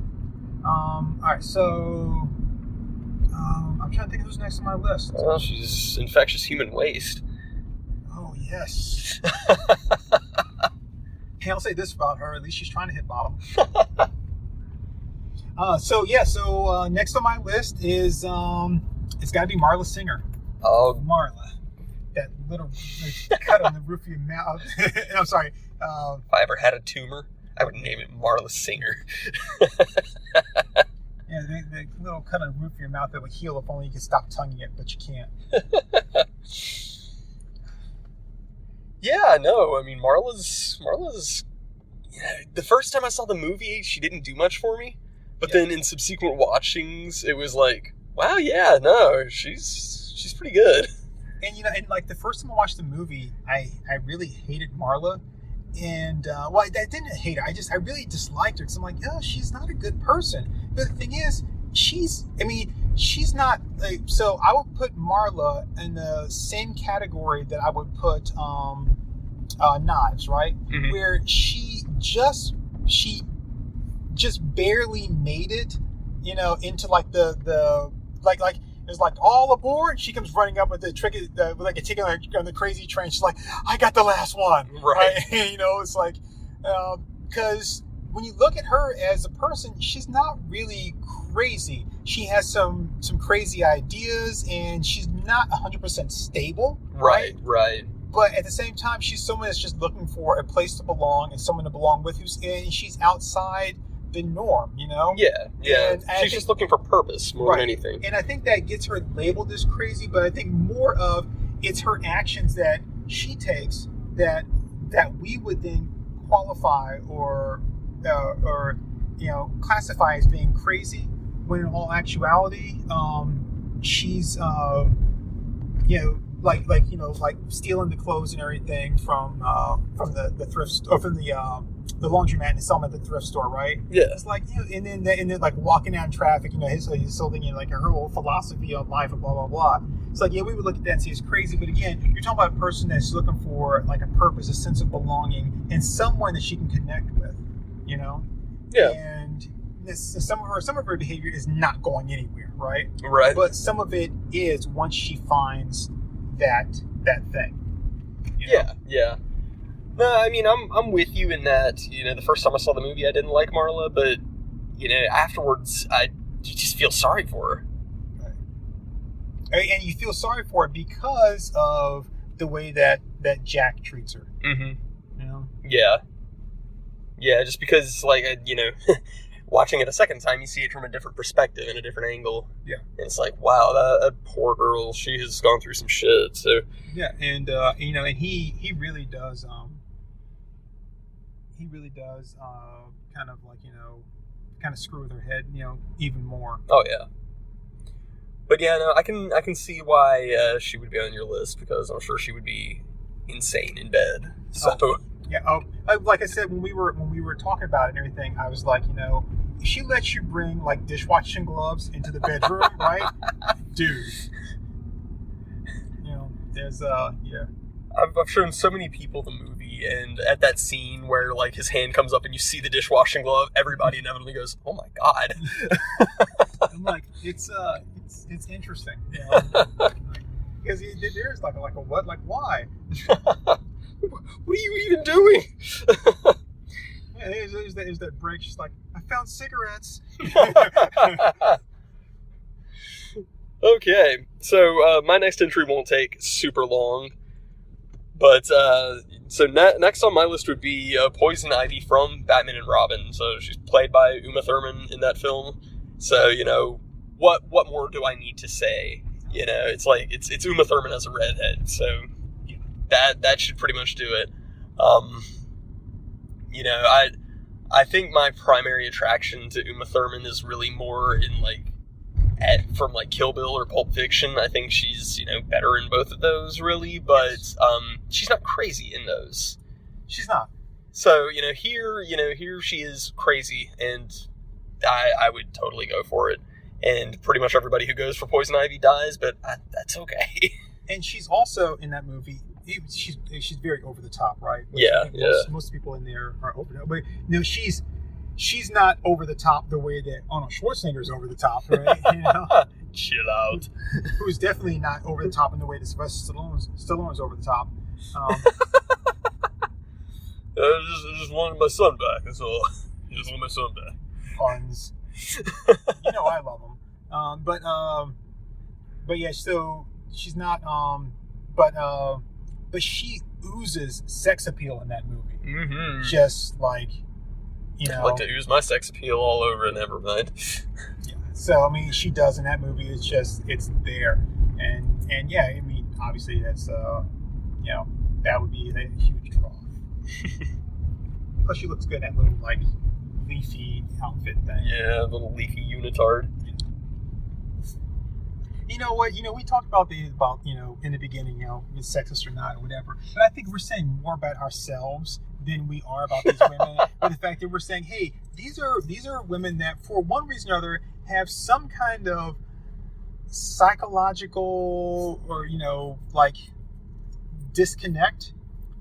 Alright, so, I'm trying to think who's next on my list. Well, she's infectious human waste. Oh, yes. Hey, I'll say this about her, at least she's trying to hit bottom. So next on my list is, it's gotta be Marla Singer. Oh, Marla. That little cut on the roof of your mouth. I'm sorry. if I ever had a tumor, I would name it Marla Singer. Yeah, the little cut on the roof of your mouth that would heal if only you could stop tonguing it, but you can't. Yeah, no, I mean, Marla's. Yeah, the first time I saw the movie, she didn't do much for me. But then in subsequent watchings, it was like, wow, yeah, no, she's pretty good. And and like the first time I watched the movie, I really hated Marla, and I didn't hate her. I really disliked her because I'm like, oh, she's not a good person. But the thing is, she's not like. So I would put Marla in the same category that I would put Knives, right? Mm-hmm. Where she just barely made it, into like the it's like all aboard. She comes running up with the trick, like a ticket on the crazy train. She's like, I got the last one, right? It's like because when you look at her as a person, she's not really crazy. She has some crazy ideas, and she's not 100% stable, Right. But at the same time, she's someone that's just looking for a place to belong and someone to belong with. And she's outside the norm, Yeah. And She's just looking for purpose more than anything. And I think that gets her labeled as crazy, but I think more of it's her actions that she takes that we would then qualify or classify as being crazy, when in all actuality, she's like stealing the clothes and everything from the thrift or from the laundromat and selling at the thrift store, right? Yeah. It's like, and then like walking down traffic, his whole thing, like her whole philosophy on life and blah blah blah. It's like, we would look at that and say it's crazy, but again, you're talking about a person that's looking for like a purpose, a sense of belonging, and someone that she can connect with, Yeah. And some of her behavior is not going anywhere, right? Right. But some of it is once she finds that thing. Yeah. No, I mean, I'm with you in that, the first time I saw the movie, I didn't like Marla, but, afterwards, you just feel sorry for her. Right. And you feel sorry for her because of the way that Jack treats her. Mm-hmm. Yeah, just because, watching it a second time, you see it from a different perspective and a different angle. Yeah. And it's like, wow, that poor girl, she has gone through some shit, so. Yeah, and, and he really does, kind of like, kind of screw with her head, even more. Oh, yeah. But yeah, no, I can see why she would be on your list, because I'm sure she would be insane in bed. So. Oh, yeah. Oh, like I said, when we were talking about it and everything, I was like, if she lets you bring like dishwashing gloves into the bedroom, right, dude? There's yeah. I've shown so many people the movie, and at that scene where like his hand comes up and you see the dishwashing glove, everybody inevitably goes, "Oh my god!" I'm like, it's interesting, because there's like a what, like why? What are you even doing? Yeah, there's that break. She's like, I found cigarettes. Okay, so my next entry won't take super long, but next on my list would be Poison Ivy from Batman and Robin. So she's played by Uma Thurman in that film. So what more do I need to say? It's like it's Uma Thurman as a redhead. So that should pretty much do it. I think my primary attraction to Uma Thurman is really more in from Kill Bill or Pulp Fiction. I think she's better in both of those really, but she's not crazy in those. She's not. So here she is crazy, and I would totally go for it. And pretty much everybody who goes for Poison Ivy dies, but that's okay. And she's also in that movie. She's very over the top, right? Which Yeah. Most people in there are over the top. But she's not over the top the way that Arnold Schwarzenegger is over the top, right? Chill out. Who's definitely not over the top in the way that Sylvester Stallone's over the top. I just wanted my son back. That's all. I just want my son back. Puns. I love them. But yeah, so she's not. But she oozes sex appeal in that movie. Mm-hmm. Just like, I'd like to ooze my sex appeal all over and Nevermind. Yeah. So she does in that movie. It's there, and yeah, obviously that's that would be a huge draw. Plus, she looks good in that little leafy outfit thing. Yeah, a little leafy unitard. You know what? We talked about in the beginning, it's sexist or not or whatever. But I think we're saying more about ourselves than we are about these women. But the fact that we're saying, hey, these are women that for one reason or other have some kind of psychological or disconnect,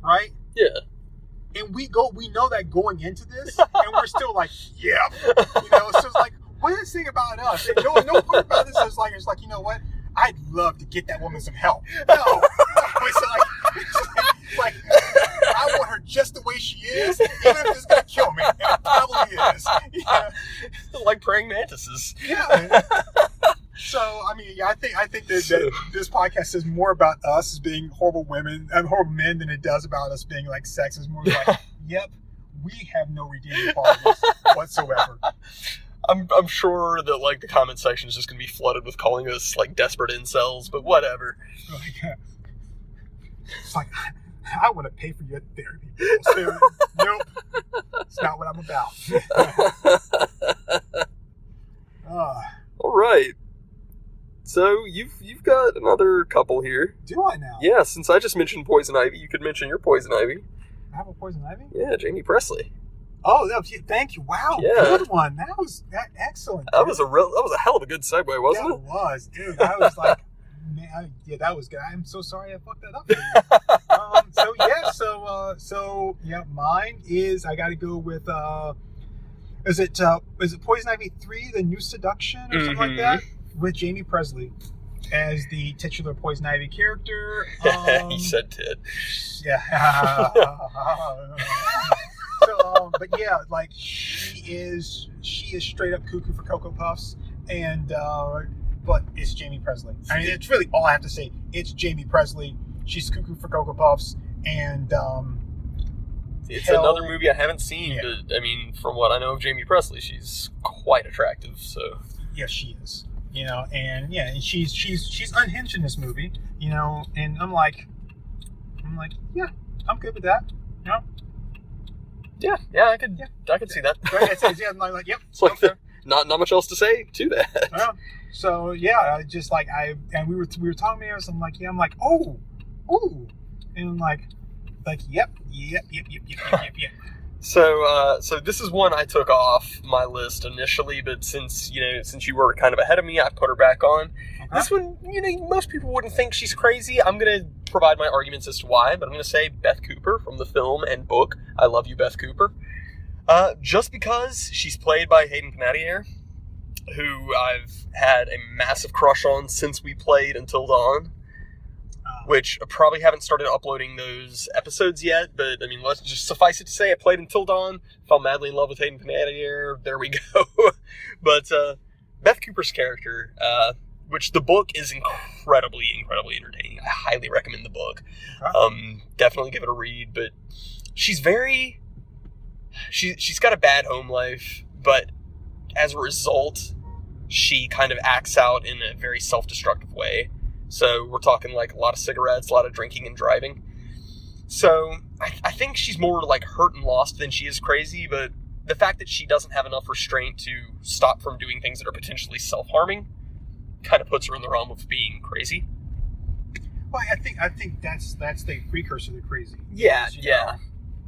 right? Yeah. And we know that going into this, and we're still like, yeah, so it's like, what is this thing about us? And no part about this is like, you know what? I'd love to get that woman some help. No, it's like I want her just the way she is, even if it's gonna kill me, and it probably is. Yeah. Like praying mantises. Yeah. So I think that this podcast says more about us as being horrible women and horrible men than it does about us being sexist. More like, yep, we have no redeeming qualities whatsoever. I'm sure that the comment section is just gonna be flooded with calling us desperate incels, but whatever. It's like I want to pay for your therapy. So, nope, it's not what I'm about. All right. So you've got another couple here. Do I now? Yeah, since I just mentioned Poison Ivy, you could mention your Poison Ivy. I have a Poison Ivy? Yeah, Jamie Presley. Oh, thank you. Wow, yeah. Good one. That was excellent. That was a hell of a good segue, wasn't it? It was, dude. I was like, man, that was good. I'm so sorry I fucked that up for you. Mine is I got to go with is it Poison Ivy 3, The New Seduction or something like that, with Jamie Presley as the titular Poison Ivy character. He said tit. Yeah. But yeah, she is straight up cuckoo for Cocoa Puffs, and but it's Jamie Presley. It's really all I have to say. It's Jamie Presley. She's cuckoo for Cocoa Puffs, and it's another movie I haven't seen. Yeah. But from what I know of Jamie Presley, she's quite attractive. So yes, she is. And she's unhinged in this movie. And I'm like, yeah, I'm good with that. Yeah, I could see that. I'm like, yep. It's okay. Not much else to say to that. Yeah. So yeah, we were talking there, so I'm like, yeah, I'm like, oh, and I'm like, yep. So this is one I took off my list initially, but since you were kind of ahead of me, I put her back on. Okay. This one, most people wouldn't think she's crazy. I'm gonna provide my arguments as to why, but I'm gonna say Beth Cooper from the film and book I Love You, Beth Cooper. Just because she's played by Hayden Panettiere, who I've had a massive crush on since we played Until Dawn. Which I probably haven't started uploading those episodes yet, but let's just suffice it to say I played Until Dawn, fell madly in love with Hayden Panettiere, there we go. But Beth Cooper's character, which the book is incredibly entertaining. I highly recommend the book. Okay. Definitely give it a read. But she's she's got a bad home life, but as a result, she kind of acts out in a very self-destructive way. So we're talking like a lot of cigarettes, a lot of drinking and driving. So I think she's more like hurt and lost than she is crazy, but the fact that she doesn't have enough restraint to stop from doing things that are potentially self-harming kind of puts her in the realm of being crazy. Well, I think that's the precursor to crazy. Yeah, Is,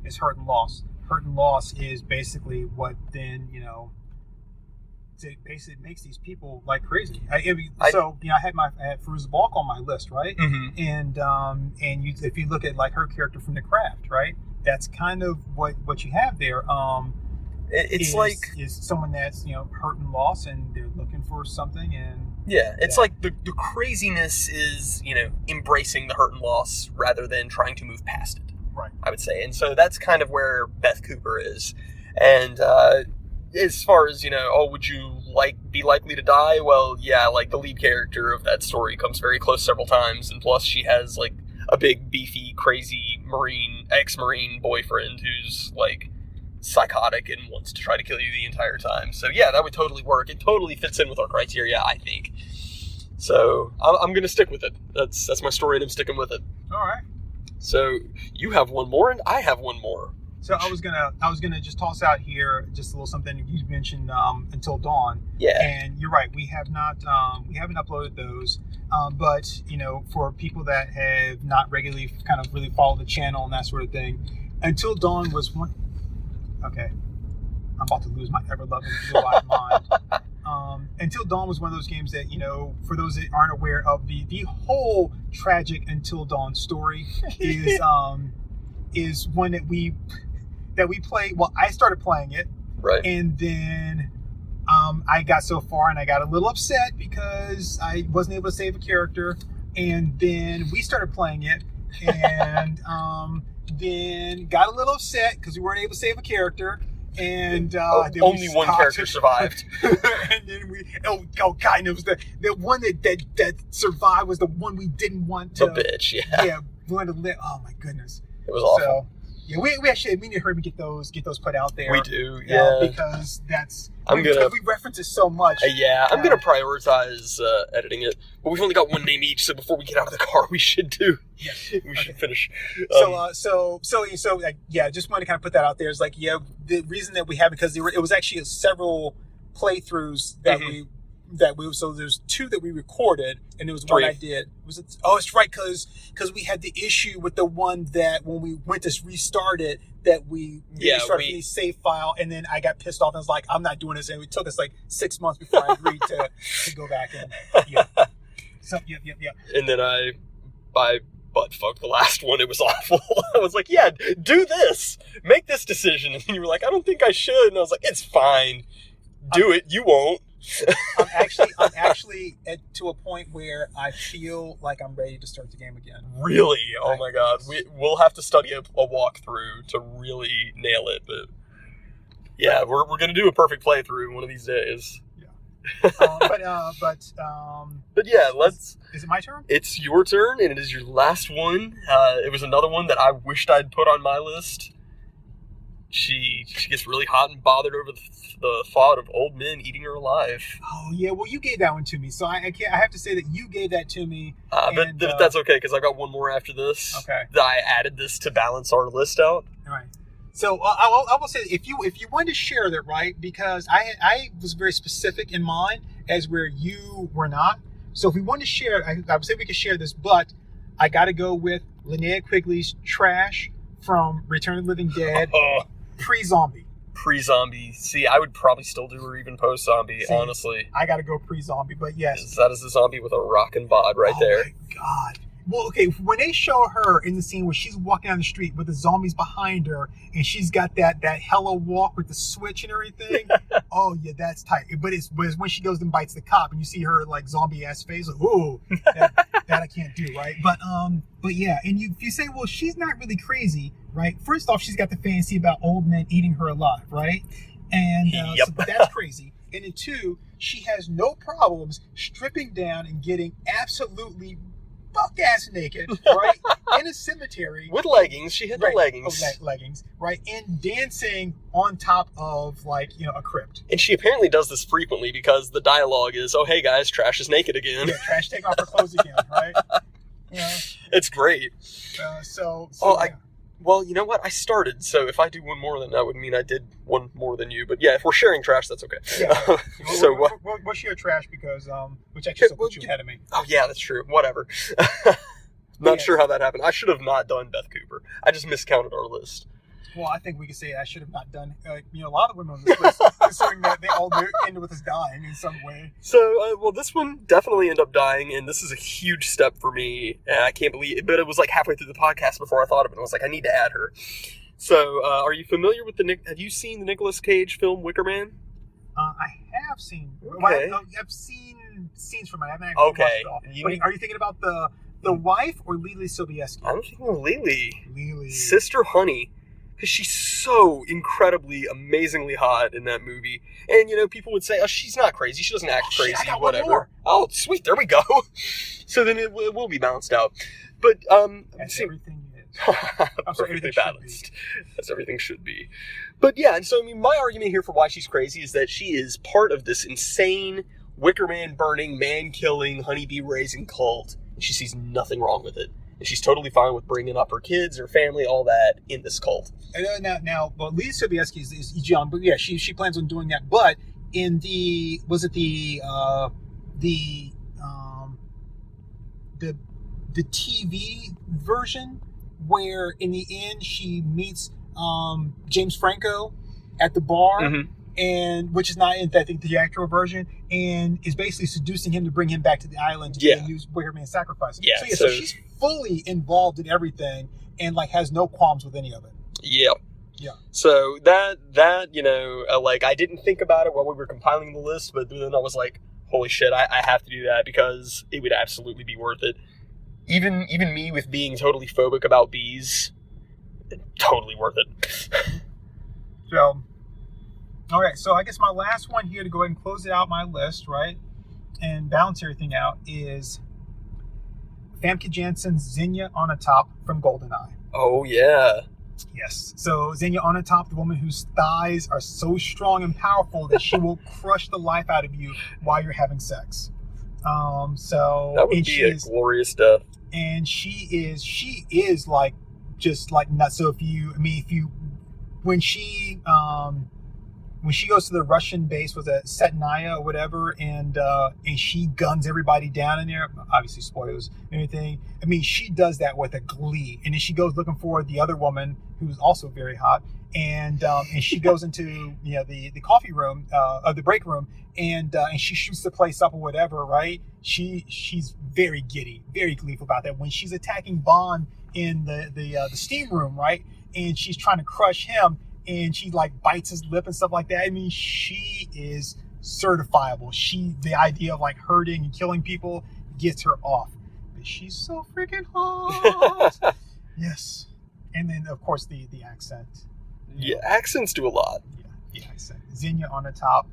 is hurt and loss. Hurt and loss is basically what then, it basically makes these people like crazy. I had Fairuza Balk on my list, right? Mm-hmm. And if you look at like her character from The Craft, right? That's kind of what you have there. It's is someone that's hurt and lost, and they're looking for something, and it's like the craziness is embracing the hurt and loss rather than trying to move past it. Right. I would say, and so that's kind of where Beth Cooper is, and as far as would you be likely to die? Well, yeah, like the lead character of that story comes very close several times, and plus she has like a big beefy crazy ex-Marine boyfriend who's like psychotic and wants to try to kill you the entire time. So yeah, that would totally work. It totally fits in with our criteria, I think. So I'm gonna stick with it. That's my story, and I'm sticking with it. All right. So you have one more, and I have one more. So I was gonna just toss out here just a little something you mentioned, Until Dawn. Yeah. And you're right, we haven't uploaded those. But for people that have not regularly kind of really followed the channel and that sort of thing, Until Dawn was one. Okay, I'm about to lose my ever-loving blue-eyed mind. Until Dawn was one of those games that, for those that aren't aware of the whole tragic Until Dawn story is one that we played. Well, I started playing it, right, and then I got so far and I got a little upset because I wasn't able to save a character, and then we started playing it, and then got a little upset because we weren't able to save a character, and only one character survived. And then God, and it was the one that survived was the one we didn't want to. The bitch, yeah. We wanted to live. Oh my goodness, it was awful. So, yeah, we actually need to hurry and get those put out there. We do, yeah. Because because we reference it so much. I'm gonna prioritize editing it, but we've only got one name each. So before we get out of the car, we should should finish. So just wanted to kind of put that out there. It's like, the reason that we have because it was actually several playthroughs that we so there's two that we recorded, and there was one I did. It's right because we had the issue with the one that when we went to restart it that we restarted the save file, and then I got pissed off and was like, I'm not doing this, and it took us like 6 months before I agreed to go back and So And then I butt fucked the last one. It was awful. I was like, do this, make this decision, and you were like, I don't think I should, and I was like, it's fine, do it. You won't. I'm actually to a point where I feel like I'm ready to start the game again. Really? Oh my god. We'll have to study a walkthrough to really nail it, but yeah, we're gonna do a perfect playthrough one of these days. Yeah. But yeah, Is it my turn? It's your turn, and it is your last one. It was another one that I wished I'd put on my list. She gets really hot and bothered over the thought of old men eating her alive. Oh yeah, well you gave that one to me, so I have to say that you gave that to me. But that's okay because I got one more after this. Okay. I added this to balance our list out. All right. So I will say if you wanted to share that, right? Because I was very specific in mine as where you were not. So if we wanted to share, I would say we could share this, but I got to go with Linnea Quigley's Trash from Return of the Living Dead. Pre-zombie. Pre-zombie. See, I would probably still do her even post-zombie, honestly. I gotta go pre-zombie, but yes. That is a zombie with a rockin' bod right there. Oh my god. Well, okay, when they show her in the scene where she's walking down the street with the zombies behind her, and she's got that hella walk with the switch and everything, oh yeah, that's tight. But it's when she goes and bites the cop, and you see her like zombie-ass face, like, ooh, that I can't do, right? But yeah, and you say, well, she's not really crazy, right? First off, she's got the fantasy about old men eating her alive, right? And so that's crazy. And then two, she has no problems stripping down and getting absolutely buck-ass naked, right, in a cemetery. With leggings. She had the leggings. Leggings, right, and dancing on top of, like, you know, a crypt. And she apparently does this frequently because the dialogue is, oh, hey, guys, Trash is naked again. Yeah, Trash take off her clothes again, right? Yeah. It's great. Well, you know what? I started, so if I do one more, then that would mean I did one more than you. But yeah, if we're sharing trash, that's okay. Yeah. We'll share trash because, which actually still puts you ahead of me. Oh, yeah, that's true. Whatever. Not sure how that happened. I should have not done Beth Cooper. I just miscounted our list. Well, I think we could say I should have not done, you know, a lot of women on this list, considering that they all ended with us dying in some way. So, well, this one definitely ended up dying, and this is a huge step for me. And I can't believe it, but it was like halfway through the podcast before I thought of it. I was like, I need to add her. So, are you familiar with have you seen the Nicolas Cage film Wicker Man? I have seen. Okay. I've seen scenes from it. I haven't actually watched it all. Are you thinking about the wife or Lily Sobieski? I'm thinking of Lily. Lily. Sister Honey. Because she's so incredibly, amazingly hot in that movie. And, you know, people would say, oh, she's not crazy. She doesn't act crazy, I got whatever. One more. Oh, sweet. There we go. So then it will be balanced out. But, That's everything is. Perfectly balanced. As everything should be. But, yeah, and so, I mean, my argument here for why she's crazy is that she is part of this insane, Wicker Man burning, man killing, honeybee raising cult. And she sees nothing wrong with it. And she's totally fine with bringing up her kids, her family, all that in this cult. Now, well, Lily Sobieski is young, but yeah, she plans on doing that. But in the TV version, where in the end she meets James Franco at the bar. Mm-hmm. And which is not in, I think, the actual version, and is basically seducing him to bring him back to the island to be a new Wicker Man sacrifice. Yeah, so she's fully involved in everything and like has no qualms with any of it. Yeah. Yeah. So that you know, like I didn't think about it while we were compiling the list, but then I was like, holy shit, I have to do that because it would absolutely be worth it. Even me with being totally phobic about bees, totally worth it. So. All right, so I guess my last one here to go ahead and close it out my list, right, and balance everything out is Famke Janssen's Xenia Onatopp from GoldenEye. Oh, yeah. Yes. So Xenia Onatopp, the woman whose thighs are so strong and powerful that she will crush the life out of you while you're having sex. So that would be a glorious death. And she is like just like nuts. So when she goes to the Russian base, was it Setnaya or whatever, and she guns everybody down in there, obviously spoilers and everything. I mean, she does that with a glee. And then she goes looking for the other woman who's also very hot, and she goes into the coffee room, the break room, and she shoots the place up or whatever, right? She's very giddy, very gleeful about that. When she's attacking Bond in the steam room, right, and she's trying to crush him, and she like bites his lip and stuff like that. I mean, she is certifiable. The idea of like hurting and killing people gets her off. But she's so freaking hot. Yes. And then of course the accent. Yeah, accents do a lot. Yeah, the accent. Xenia Onatopp.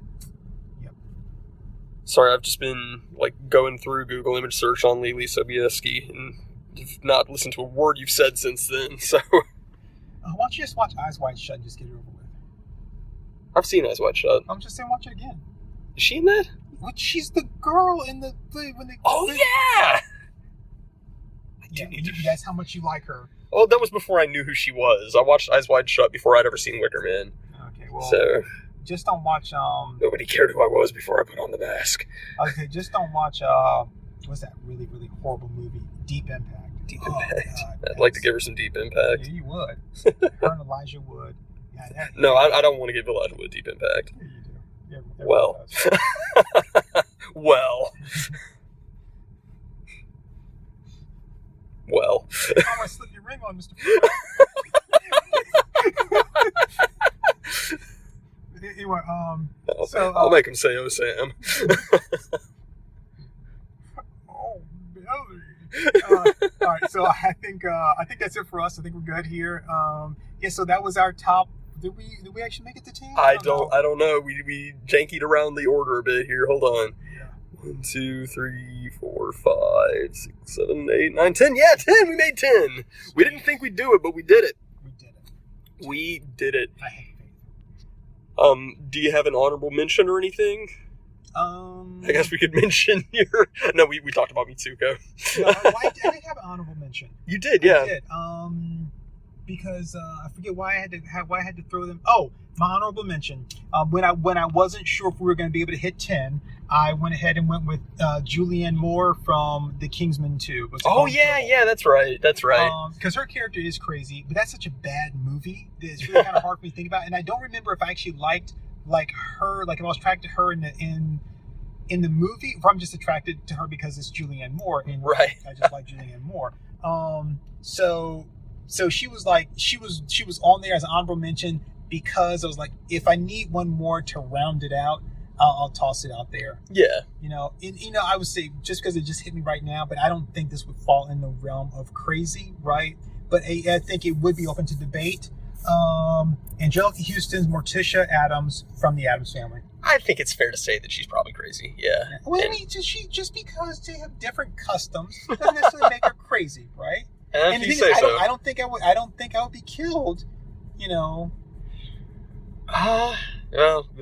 Yep. Sorry, I've just been like going through Google image search on Lily Sobieski and not listened to a word you've said since then, so why don't you just watch Eyes Wide Shut and just get it over with? I've seen Eyes Wide Shut. I'm just saying, watch it again. Is she in that? She's the girl in the Oh yeah! That's how much you like her. Oh, that was before I knew who she was. I watched Eyes Wide Shut before I'd ever seen Wicker Man. Okay, well, so just don't watch. Nobody cared who I was before I put on the mask. Okay, just don't watch. What's that really really horrible movie? Deep Impact. Deep Impact. God, I'd like to give her some Deep Impact. Yeah, you would. Her and Elijah Wood. Yeah, no, I don't want to give Elijah Wood Deep Impact. Yeah, you do. Yeah, well. Well. I want to slip your ring on, Mr. Anyway, I'll make him say, "Oh, Sam." Oh, Billy. All right, so I think that's it for us. I think we're good here. So that was our top Did we actually make it to 10? I don't know. We jankied around the order a bit here. Hold on. Yeah. 1, 2, 3, 4, 5, 6, 7, 8, 9, 10. Yeah, 10. We made 10. We didn't think we'd do it, but we did it. We did it. I hate faith. Do you have an honorable mention or anything? I guess we could mention your... No, we talked about Mitsuko. No, I did have an honorable mention. You did, yeah. I did. Because I forget why I had to throw them. Oh, my honorable mention. When I wasn't sure if we were going to be able to hit 10, I went ahead and went with Julianne Moore from The Kingsman 2. Oh yeah, that's right. Because her character is crazy, but that's such a bad movie that it's really kind of hard for me to think about. And I don't remember if I actually liked her, if I was attracted to her in the movie, or I'm just attracted to her because it's Julianne Moore, and right. I just like Julianne Moore. So she was on there as an honorable mention because I was like, if I need one more to round it out, I'll toss it out there. Yeah. I would say just because it just hit me right now, but I don't think this would fall in the realm of crazy, right? But I think it would be open to debate. Angelica Houston's Morticia Addams from the Addams Family. I think it's fair to say that she's probably crazy. Yeah. Well, I mean, just because they have different customs doesn't necessarily make her crazy, right? And if you say so. I don't think I would be killed. Well,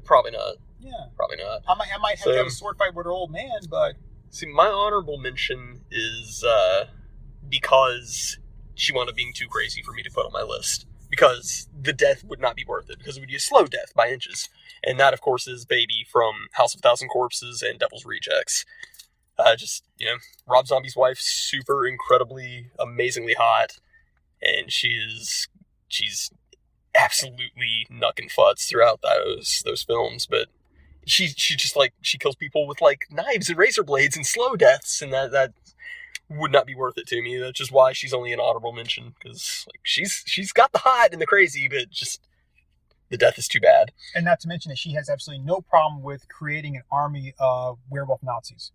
probably not. Yeah. Probably not. I might have to have a sword fight with her old man, but... See, my honorable mention is because she wound up being too crazy for me to put on my list. Because the death would not be worth it. Because it would be a slow death by inches. And that, of course, is Baby from House of a Thousand Corpses and Devil's Rejects. Rob Zombie's wife, super incredibly, amazingly hot. And she's absolutely knucking futz throughout those films. But she just, she kills people with, knives and razor blades and slow deaths. And that would not be worth it to me. That's just why she's only an honorable mention. Because, she's got the hot and the crazy, but just... the death is too bad. And not to mention that she has absolutely no problem with creating an army of werewolf Nazis.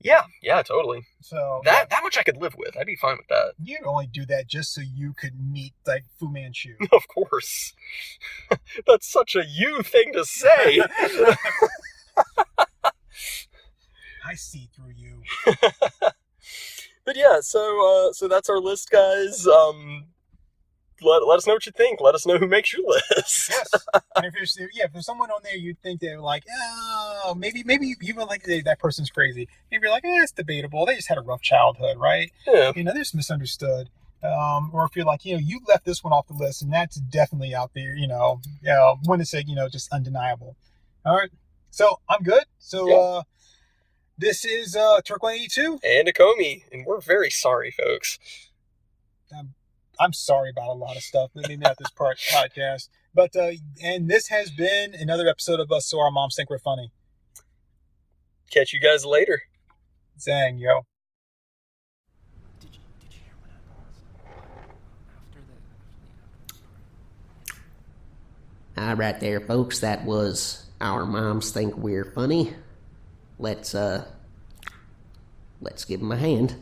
Yeah, totally. So that much I could live with. I'd be fine with that. You'd only do that just so you could meet Fu Manchu. Of course. That's such a you thing to say. I see through you. But yeah, so that's our list, guys. Let us know what you think. Let us know who makes your list. Yes. And if there's someone on there you think they're like, oh, maybe you feel like that person's crazy. Maybe you're like, it's debatable. They just had a rough childhood, right? Yeah. They're just misunderstood. Or if you're like, you left this one off the list and that's definitely out there, when to say, just undeniable. All right. So I'm good. So this is Turk 182 and Acomi, and we're very sorry, folks. I'm sorry about a lot of stuff, maybe not this podcast. But and this has been another episode of us So Our Moms Think We're Funny. Catch you guys later. Zang, yo. Did you hear what I paused? All right there, folks. That was Our Moms Think We're Funny. Let's give them a hand.